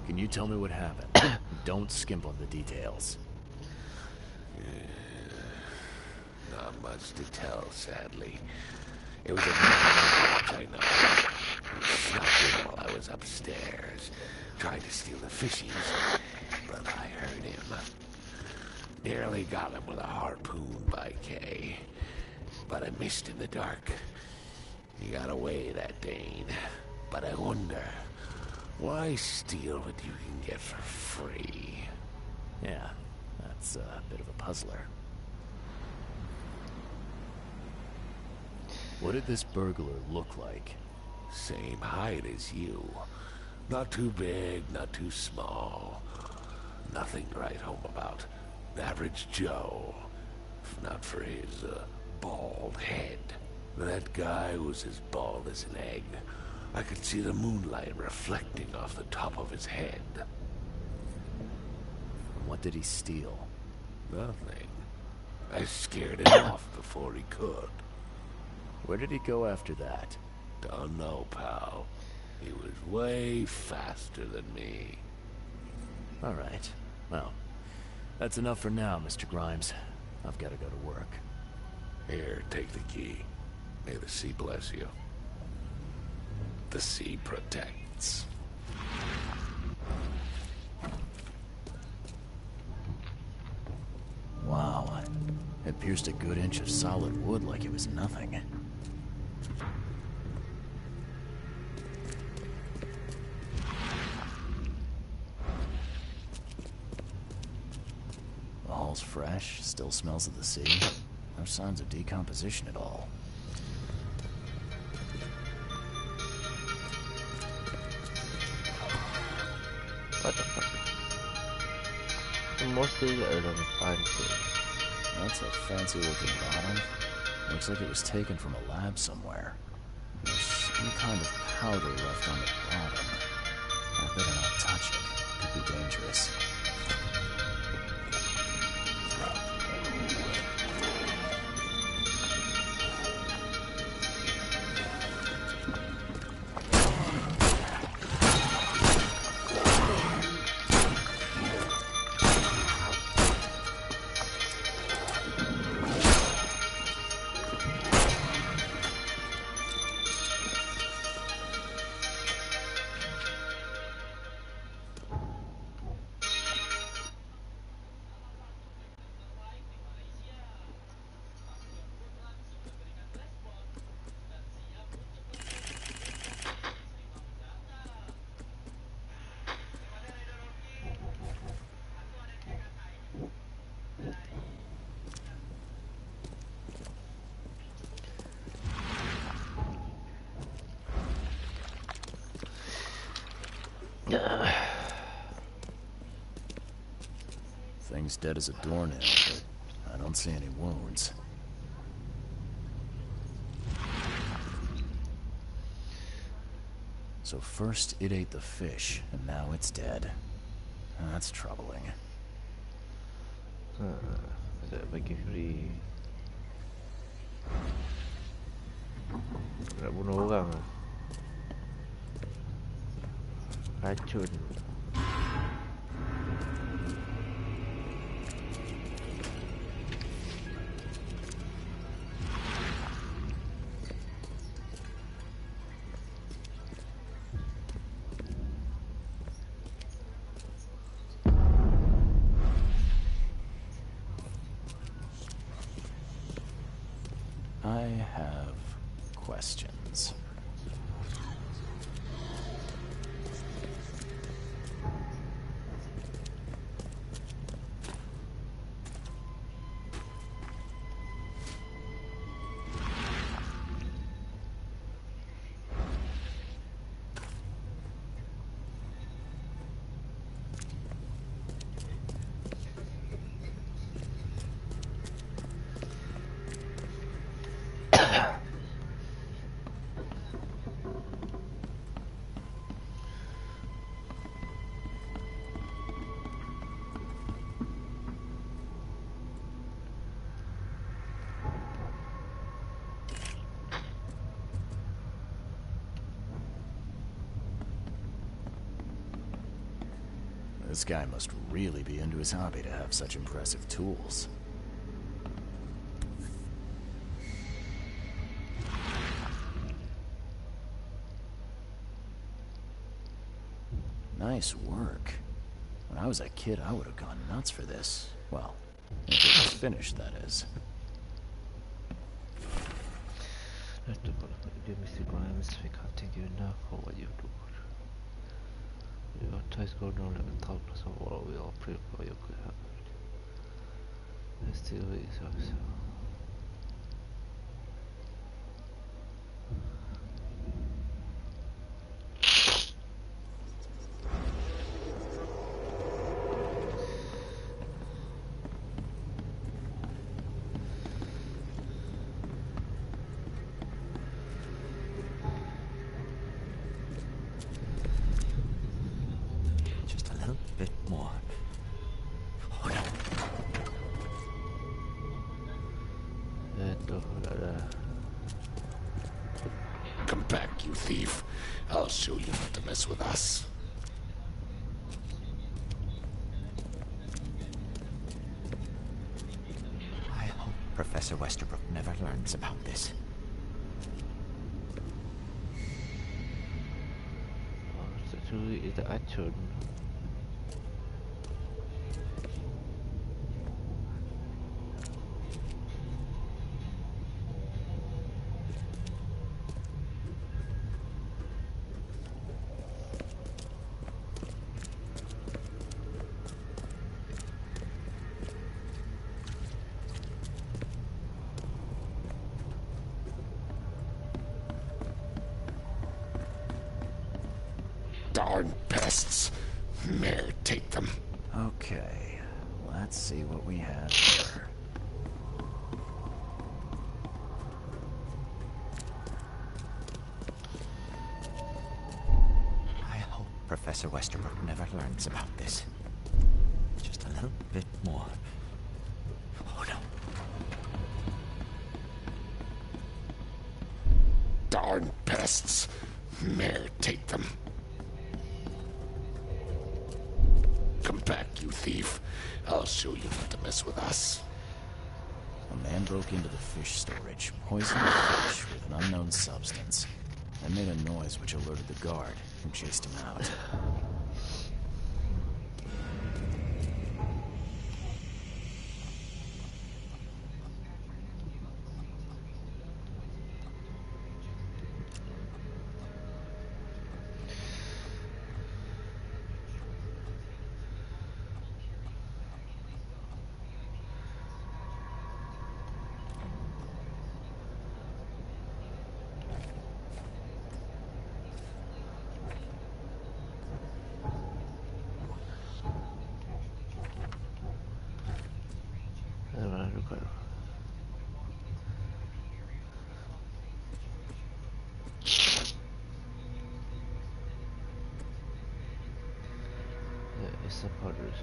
Can you tell me what happened? Don't skimp on the details. Not much to tell, sadly. It was a match, I know. He snuck in while I was upstairs, tried to steal the fishies, but I heard him. Nearly got him with a harpoon by Kay, but I missed in the dark. He got away, that Dane. But I wonder, why steal what you can get for free? Yeah, that's a bit of a puzzler. What did this burglar look like? Same height as you. Not too big, not too small. Nothing to write home about. Average Joe. If not for his, bald head. That guy was as bald as an egg. I could see the moonlight reflecting off the top of his head. What did he steal? Nothing. I scared him off before he could. Where did he go after that? Don't know, pal. He was way faster than me. All right. Well, that's enough for now, Mr. Grimes. I've got to go to work. Here, take the key. May the sea bless you. The sea protects. Wow. It pierced a good inch of solid wood like it was nothing. The hall's fresh, still smells of the sea. No signs of decomposition at all. What the fuck? Mostly I don't find things. That's a fancy looking bottle. Looks like it was taken from a lab somewhere. There's some kind of powder left on the bottom. I better not touch it. Could be dangerous. Thing's dead as a doornail, but I don't see any wounds. So first it ate the fish, and now it's dead. That's troubling. Bagi free. I shouldn't. I have questions. This guy must really be into his hobby to have such impressive tools. Nice work. When I was a kid, I would have gone nuts for this. Well, if it was finished, that is. Mr. Grimes, we can't thank you enough for what you do. Your choice go down like a top plus of all, we all pray for your good health. Still is also. Bit more. Oh no. Come back, you thief. I'll show you not to mess with us. I hope Professor Westerbrook never learns about this. Is that I shouldn't. Darn pests. Mayor, take them. Okay, let's see what we have here. I hope Professor Westerbrook never learns about this. Just a little bit more. Oh no. Darn pests. Mayor, take them. Come back, you thief. I'll show you not to mess with us. A man broke into the fish storage, poisoned the fish with an unknown substance, and made a noise which alerted the guard, who chased him out. It's a part of it.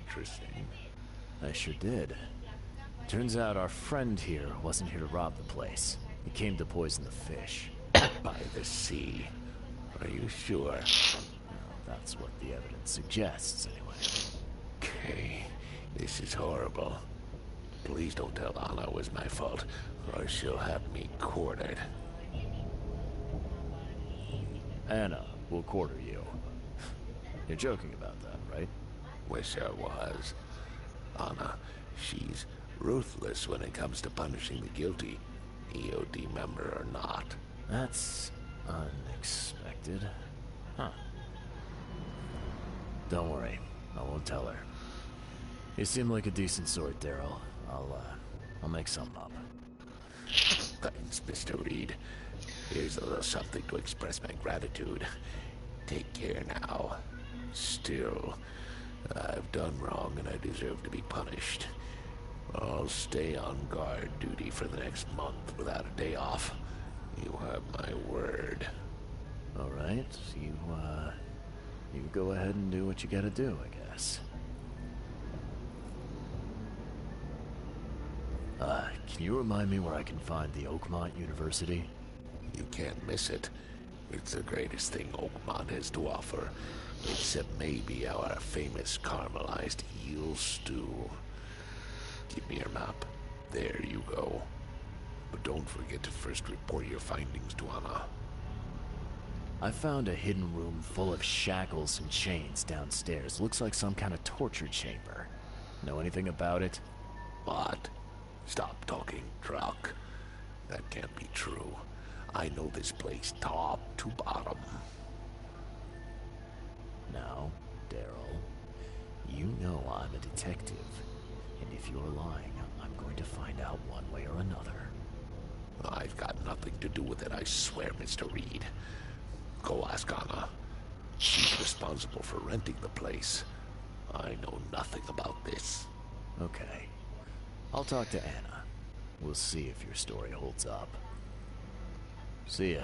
interesting. I sure did. Turns out our friend here wasn't here to rob the place. He came to poison the fish. By the sea. Are you sure? Well, that's what the evidence suggests, anyway. Okay, this is horrible. Please don't tell Anna it was my fault, or she'll have me quartered. Anna will quarter you. You're joking about that, right? Wish I was. Anna, she's ruthless when it comes to punishing the guilty, EOD member or not. That's unexpected. Huh. Don't worry, I won't tell her. You seem like a decent sort, Daryl. I'll make something up. Thanks, Mr. Reed. Here's a little something to express my gratitude. Take care now. Still, I've done wrong and I deserve to be punished. I'll stay on guard duty for the next month without a day off. You have my word. All right, you go ahead and do what you gotta do, I guess. Can you remind me where I can find the Oakmont University? You can't miss it. It's the greatest thing Oakmont has to offer, except maybe our famous caramelized eel stew. Give me your map. There you go. But don't forget to first report your findings to Anna. I found a hidden room full of shackles and chains downstairs. Looks like some kind of torture chamber. Know anything about it? What? Stop talking truck. That can't be true. I know this place top to bottom. Now, Daryl, you know I'm a detective. And if you're lying, I'm going to find out one way or another. I've got nothing to do with it, I swear, Mr. Reed. Go ask Anna. She's responsible for renting the place. I know nothing about this. Okay. I'll talk to Anna. We'll see if your story holds up. See ya.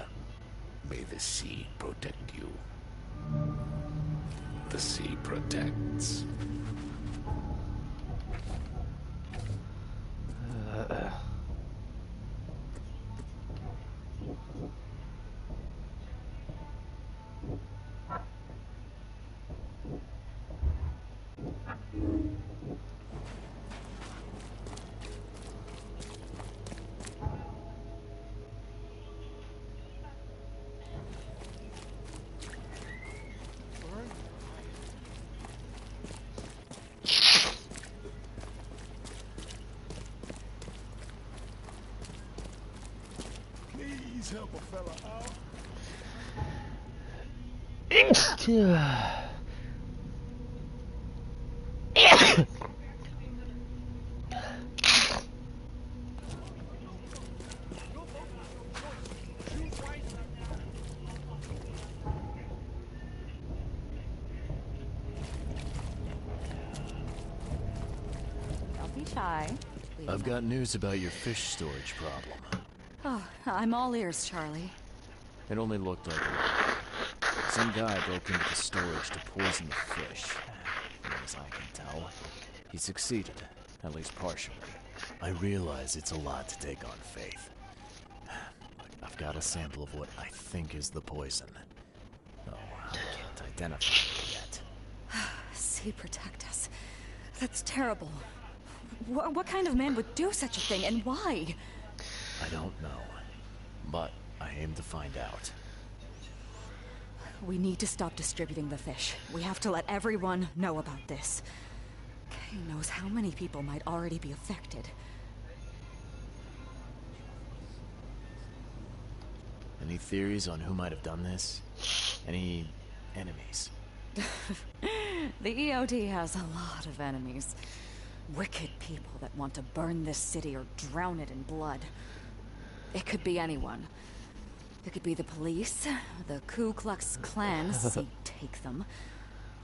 May the sea protect you. The sea protects. Please help a fella out. Don't be shy. I've got news about your fish storage problem. Oh, I'm all ears, Charlie. It only looked like it. Some guy broke into the storage to poison the fish. As I can tell, he succeeded, at least partially. I realize it's a lot to take on faith. I've got a sample of what I think is the poison. Oh, I can't identify it yet. Sea protect us. That's terrible. What kind of man would do such a thing, and why? I don't know, but I aim to find out. We need to stop distributing the fish. We have to let everyone know about this. Kay knows how many people might already be affected. Any theories on who might have done this? Any enemies? The EOD has a lot of enemies. Wicked people that want to burn this city or drown it in blood. It could be anyone. It could be the police, the Ku Klux Klan, see take them,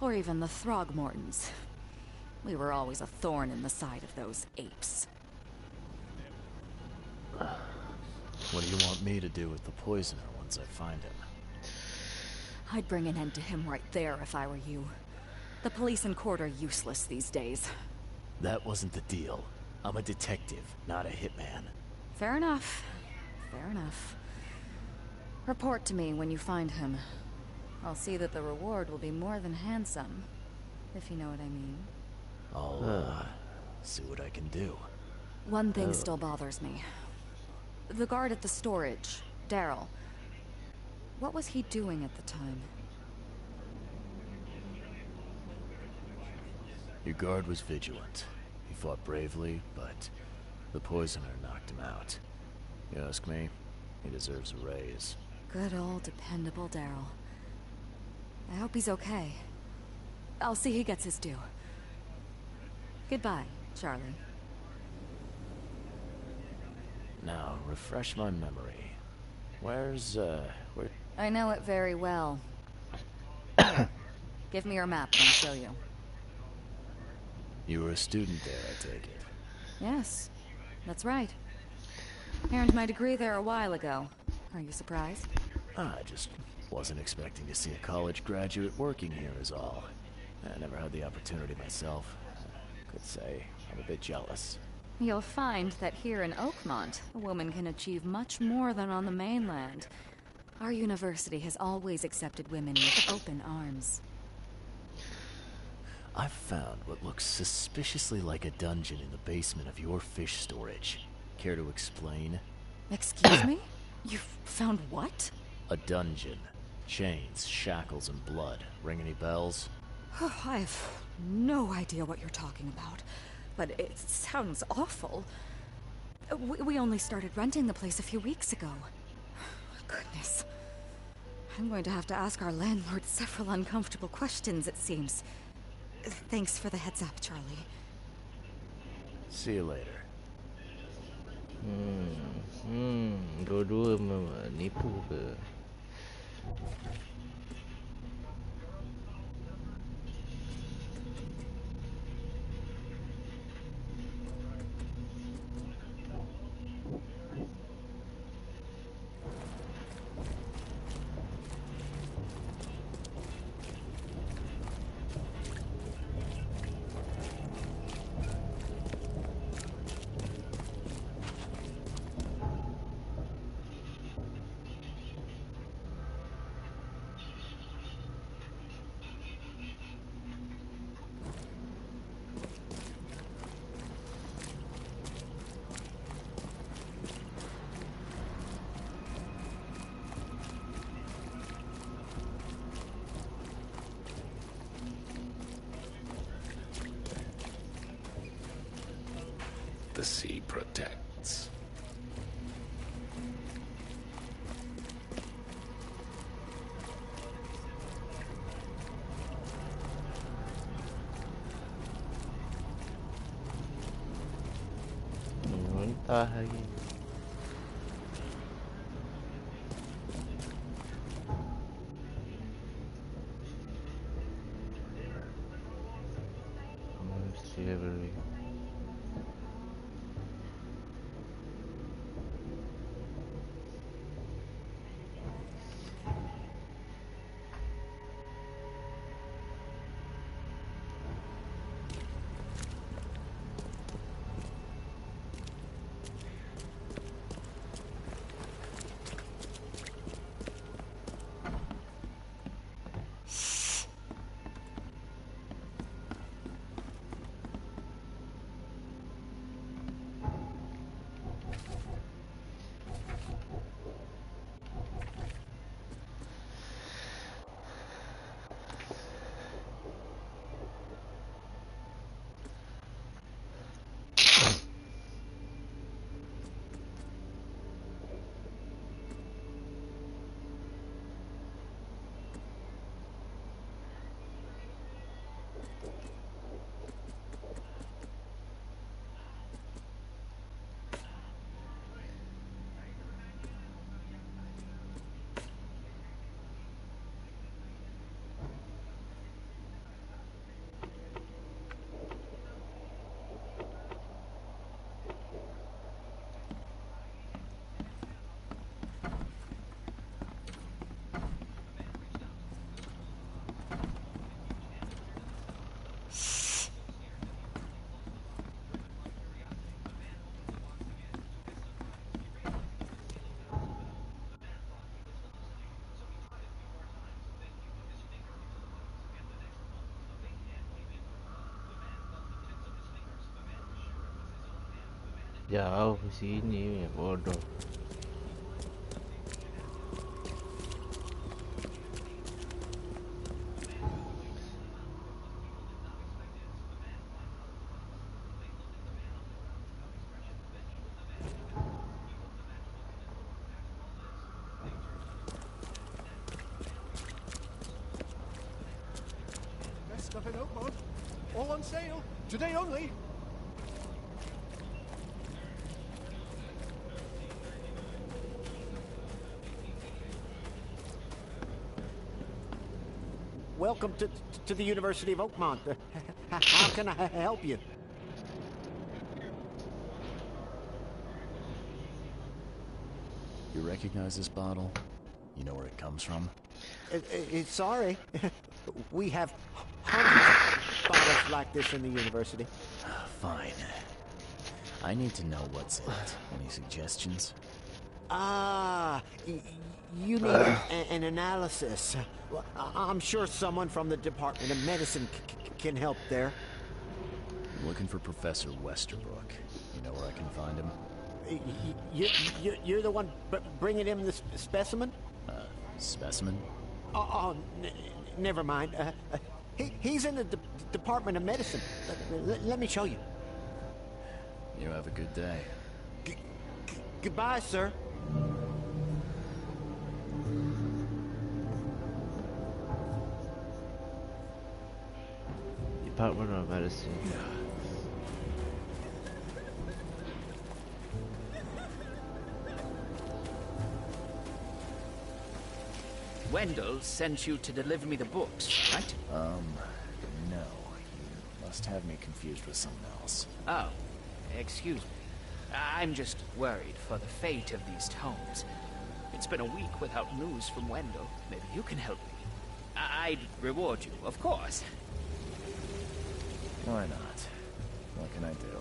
or even the Throgmortons. We were always a thorn in the side of those apes. What do you want me to do with the poisoner once I find him? I'd bring an end to him right there if I were you. The police and court are useless these days. That wasn't the deal. I'm a detective, not a hitman. Fair enough. Fair enough. Report to me when you find him. I'll see that the reward will be more than handsome, if you know what I mean. I'll, see what I can do. One thing still bothers me. The guard at the storage, Daryl. What was he doing at the time? Your guard was vigilant. He fought bravely, but the poisoner knocked him out. You ask me, he deserves a raise. Good old dependable Daryl. I hope he's okay. I'll see he gets his due. Goodbye, Charlie. Now, refresh my memory. Where... I know it very well. Give me your map and I'll show you. You were a student there, I take it. Yes, that's right. Earned my degree there a while ago. Are you surprised? I just wasn't expecting to see a college graduate working here is all. I never had the opportunity myself. Could say I'm a bit jealous. You'll find that here in Oakmont, a woman can achieve much more than on the mainland. Our university has always accepted women with open arms. I've found what looks suspiciously like a dungeon in the basement of your fish storage. Care to explain? Excuse me? You've found what? A dungeon. Chains, shackles, and blood. Ring any bells? Oh, I have no idea what you're talking about, but it sounds awful. We only started renting the place a few weeks ago. Goodness. I'm going to have to ask our landlord several uncomfortable questions, it seems. Thanks for the heads up, Charlie. See you later. Dua-dua nipu ke? The sea protects. Mentah lagi. Mesti level lagi. Jauh ke sini, bodoh. Best stuff in Oakmont. All on sale. Today only. Welcome to the University of Oakmont. How can I help you? You recognize this bottle? You know where it comes from? Sorry. We have hundreds of bottles like this in the university. Fine. I need to know what's in it. Any suggestions? You need an analysis. Well, I'm sure someone from the Department of Medicine can help there. I'm looking for Professor Westerbrook. You know where I can find him? You're the one bringing him the specimen? Specimen? Never mind. He's in the Department of Medicine. Let me show you. You have a good day. Goodbye, sir. Department of Medicine. Wendell sent you to deliver me the books, right? No. You must have me confused with someone else. Oh, excuse me. I'm just worried for the fate of these tomes. It's been a week without news from Wendell. Maybe you can help me. I'd reward you, of course. Why not? What can I do?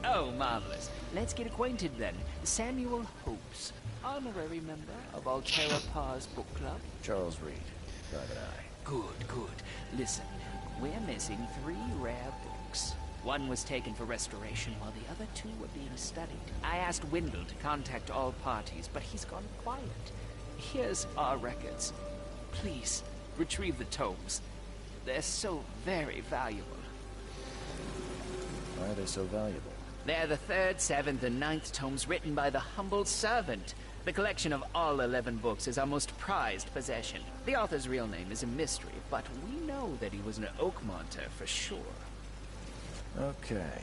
Oh, marvelous. Let's get acquainted then. Samuel Hopes, honorary member of Altera Par's book club. Charles Reed, Private Eye. Good. Listen, we're missing 3 rare books. One was taken for restoration while the other 2 were being studied. I asked Wendell to contact all parties, but he's gone quiet. Here's our records. Please, retrieve the tomes. They're so very valuable. Why are they so valuable? They're the 3rd, 7th, and 9th tomes written by the humble servant. The collection of all 11 books is our most prized possession. The author's real name is a mystery, but we know that he was an Oakmonter for sure. Okay,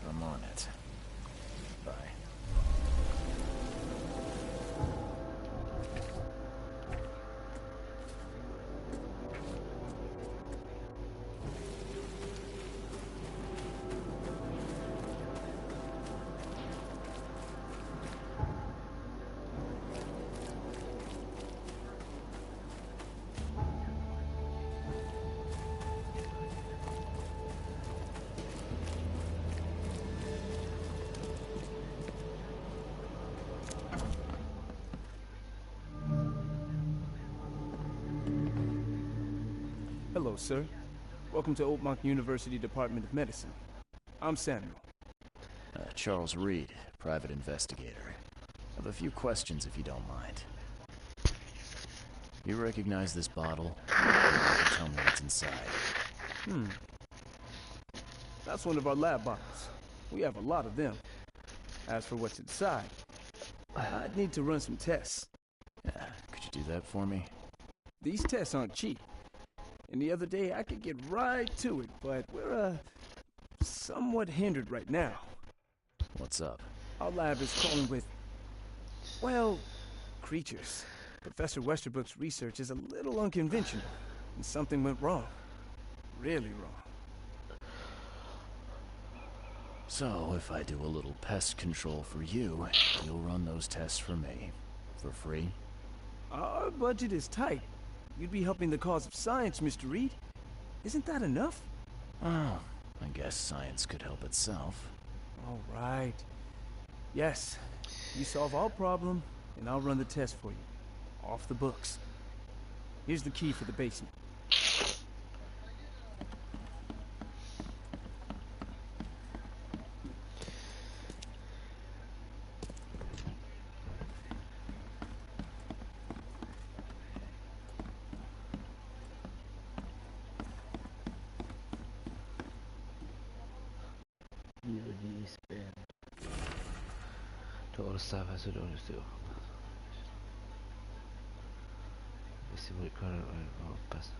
I'm on it. Bye. Hello, sir. Welcome to Oakmont University Department of Medicine. I'm Samuel. Charles Reed, private investigator. I have a few questions if you don't mind. You recognize this bottle? Tell me what's inside. That's one of our lab bottles. We have a lot of them. As for what's inside, I'd need to run some tests. Could you do that for me? These tests aren't cheap. And the other day I could get right to it, but we're, somewhat hindered right now. What's up? Our lab is crawling with, well, creatures. Professor Westerbrook's research is a little unconventional, and something went wrong. Really wrong. So, if I do a little pest control for you, you'll run those tests for me. For free? Our budget is tight. You'd be helping the cause of science, Mr. Reed. Isn't that enough? Oh, I guess science could help itself. All right. Yes, you solve our problem, and I'll run the test for you. Off the books. Here's the key for the basement. All the staff has to do is do. Let's see what it can pass.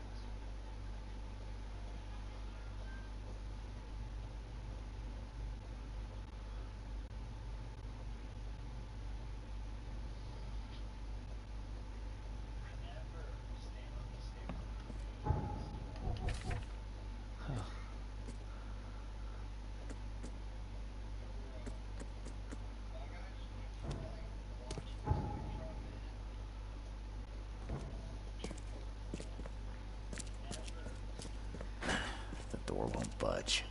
The door won't budge.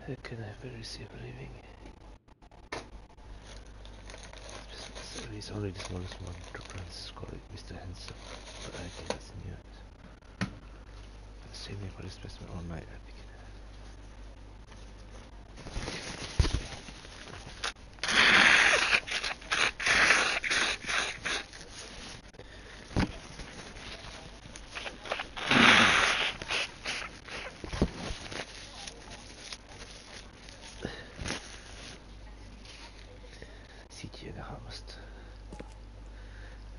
How can I ever receive a living? He's only the smallest one to Francis call it Mr. Handsome, but I think it's new. The same name for this specimen all night, I think.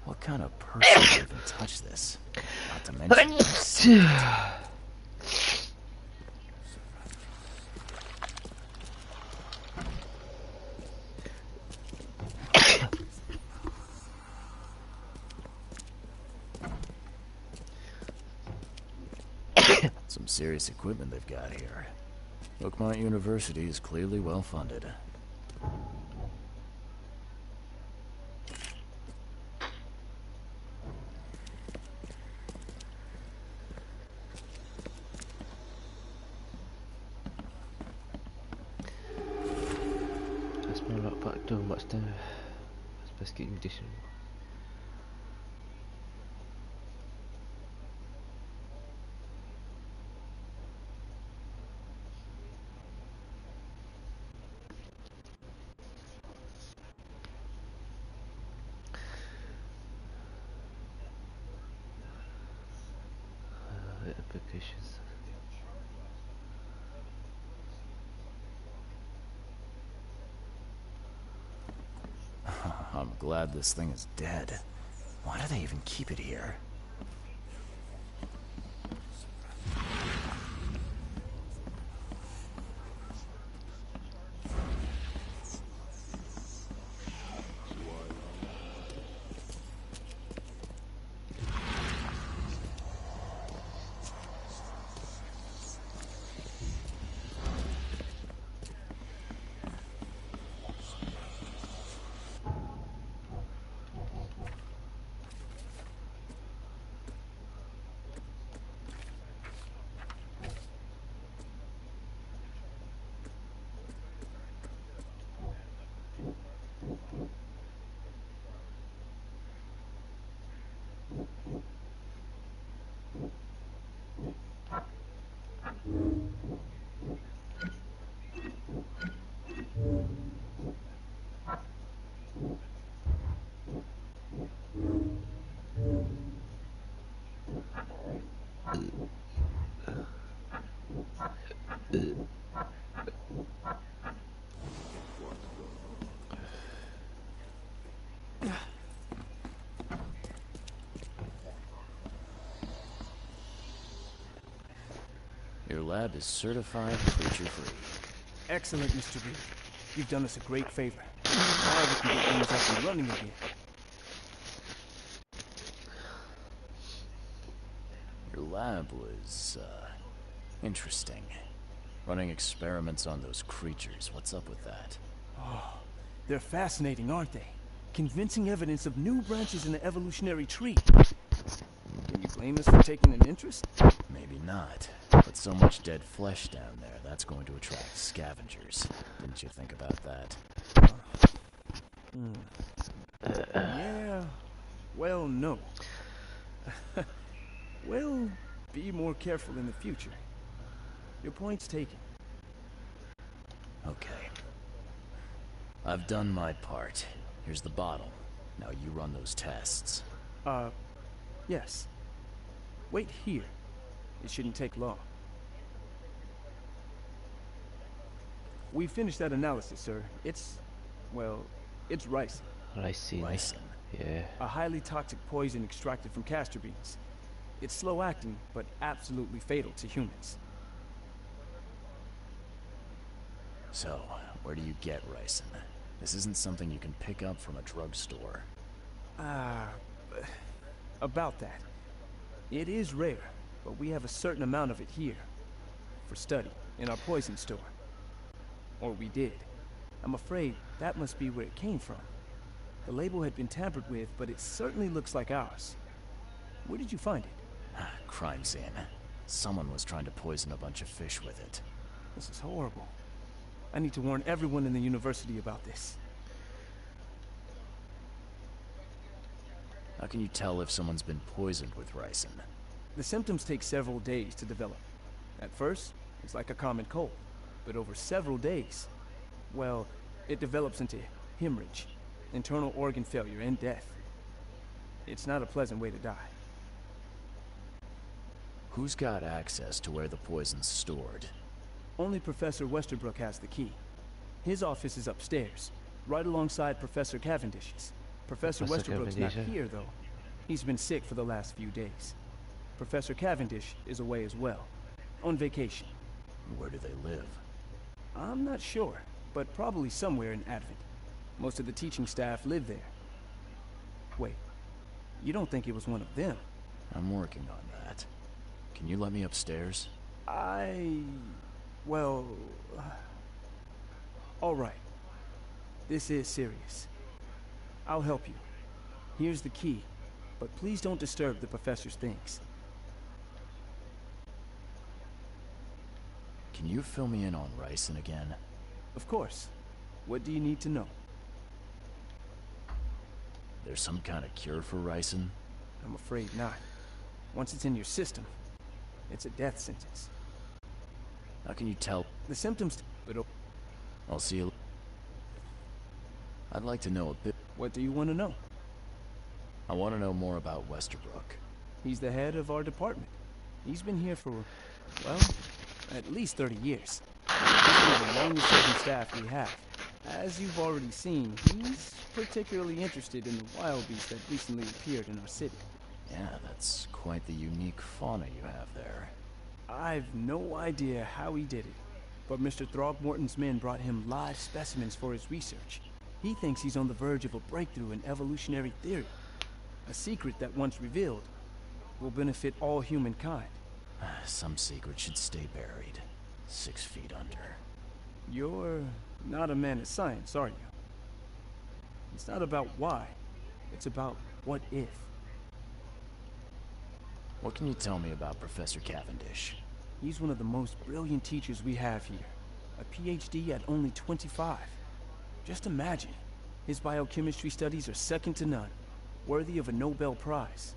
What kind of person would even touch this? Not to mention... Some serious equipment they've got here. Oakmont University is clearly well funded. I smell like back door, what's the best getting condition? Applications. I'm glad this thing is dead. Why do they even keep it here? Your lab is certified creature-free. Excellent, Mr. Reed. You've done us a great favor. Now we can get things up and running again. Your lab was, interesting. Running experiments on those creatures. What's up with that? Oh, they're fascinating, aren't they? Convincing evidence of new branches in the evolutionary tree. Can you blame us for taking an interest? Maybe not. But so much dead flesh down there, that's going to attract scavengers. Didn't you think about that? Yeah, well, no. We'll be more careful in the future. Your point's taken. Okay. I've done my part. Here's the bottle. Now you run those tests. Yes. Wait here. It shouldn't take long. We finished that analysis, sir. Well, it's ricin. Ricin. Yeah. A highly toxic poison extracted from castor beans. It's slow acting, but absolutely fatal to humans. So, where do you get ricin? This isn't something you can pick up from a drugstore. About that. It is rare, but we have a certain amount of it here. For study, in our poison store. Or we did. I'm afraid that must be where it came from. The label had been tampered with, but it certainly looks like ours. Where did you find it? Crime scene. Someone was trying to poison a bunch of fish with it. This is horrible. I need to warn everyone in the university about this. How can you tell if someone's been poisoned with ricin? The symptoms take several days to develop. At first, it's like a common cold, but over several days, well, it develops into hemorrhage, internal organ failure, and death. It's not a pleasant way to die. Who's got access to where the poison's stored? Only Professor Westerbrook has the key. His office is upstairs, right alongside Professor Cavendish's. Professor Westerbrook's not here, though. He's been sick for the last few days. Professor Cavendish is away as well, on vacation. Where do they live? I'm not sure, but probably somewhere in Advent. Most of the teaching staff live there. Wait, you don't think it was one of them? I'm working on that. Can you let me upstairs? Well... all right. This is serious. I'll help you. Here's the key, but please don't disturb the professor's things. Can you fill me in on ricin again? Of course. What do you need to know? There's some kind of cure for ricin? I'm afraid not. Once it's in your system, it's a death sentence. How can you tell? The symptoms... but I'll see you... I'd like to know a bit... What do you want to know? I want to know more about Westerbrook. He's the head of our department. He's been here for, well, at least 30 years. He's one of the longest serving staff we have. As you've already seen, he's particularly interested in the wild beast that recently appeared in our city. Yeah, that's quite the unique fauna you have there. I've no idea how he did it, but Mr. Throgmorton's men brought him live specimens for his research. He thinks he's on the verge of a breakthrough in evolutionary theory. A secret that, once revealed, will benefit all humankind. Some secret should stay buried. 6 feet under. You're not a man of science, are you? It's not about why. It's about what if. What can you tell me about Professor Cavendish? He's one of the most brilliant teachers we have here. A PhD at only 25. Just imagine. His biochemistry studies are second to none. Worthy of a Nobel Prize.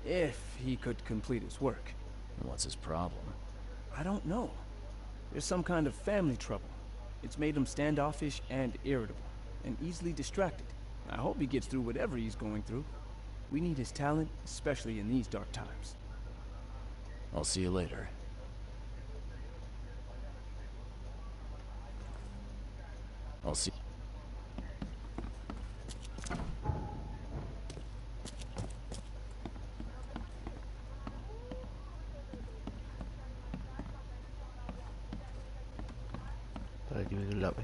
If he could complete his work. What's his problem? I don't know. There's some kind of family trouble. It's made him standoffish and irritable, and easily distracted. I hope he gets through whatever he's going through. We need his talent, especially in these dark times. I'll see you later. I'll see... Give me the lobby.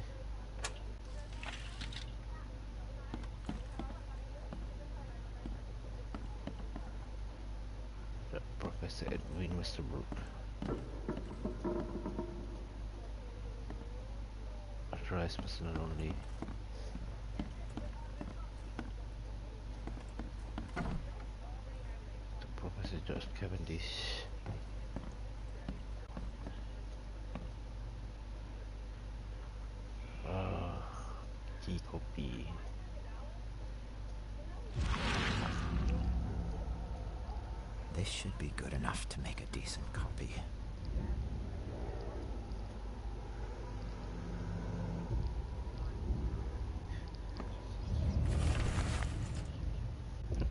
Professor Edwin Westerbrook. Authorized personnel only. To Professor George Cavendish. copy. This should be good enough to make a decent copy.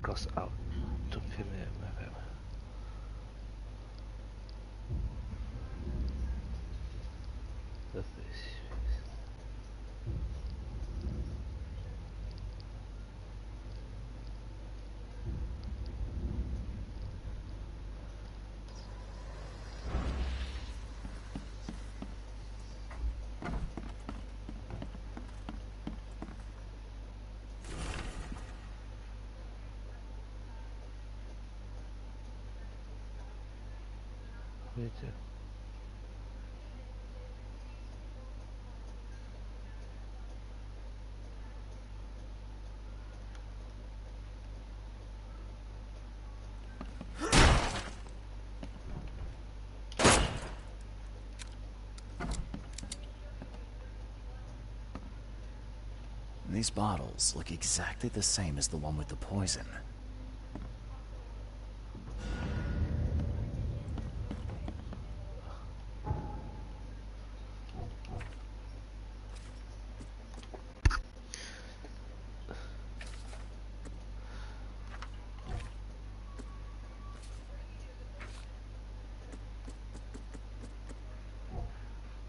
Cross out to film. The face. Wait there. These bottles look exactly the same as the one with the poison.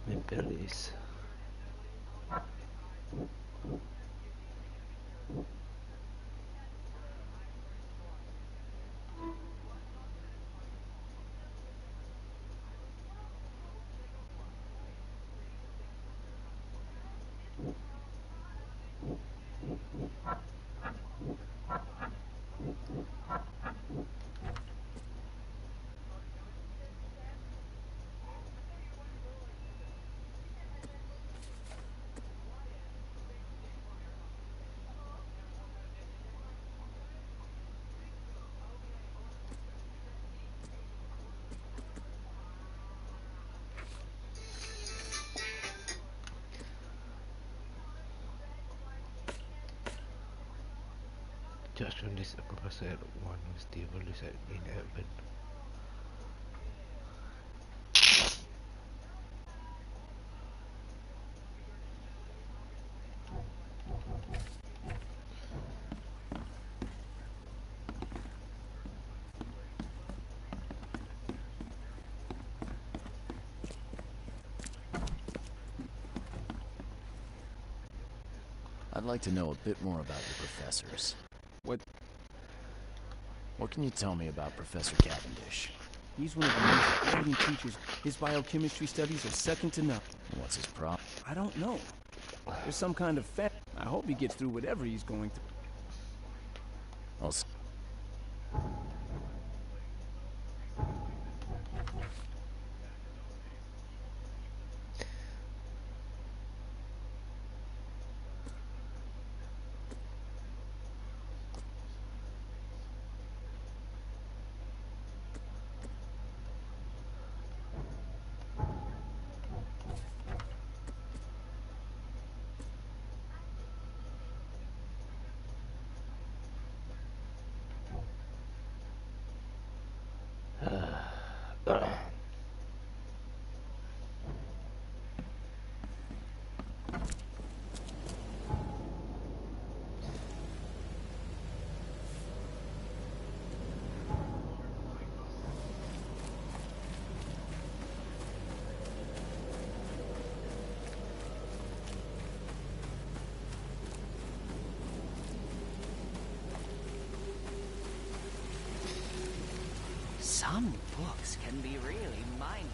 My bellies. Just when this professor one was stable is in heaven. I'd like to know a bit more about your professors. What can you tell me about Professor Cavendish? He's one of the most brilliant teachers. His biochemistry studies are second to none. What's his problem? I don't know. There's some kind of I hope he gets through whatever he's going through. I'll Some books can be really mind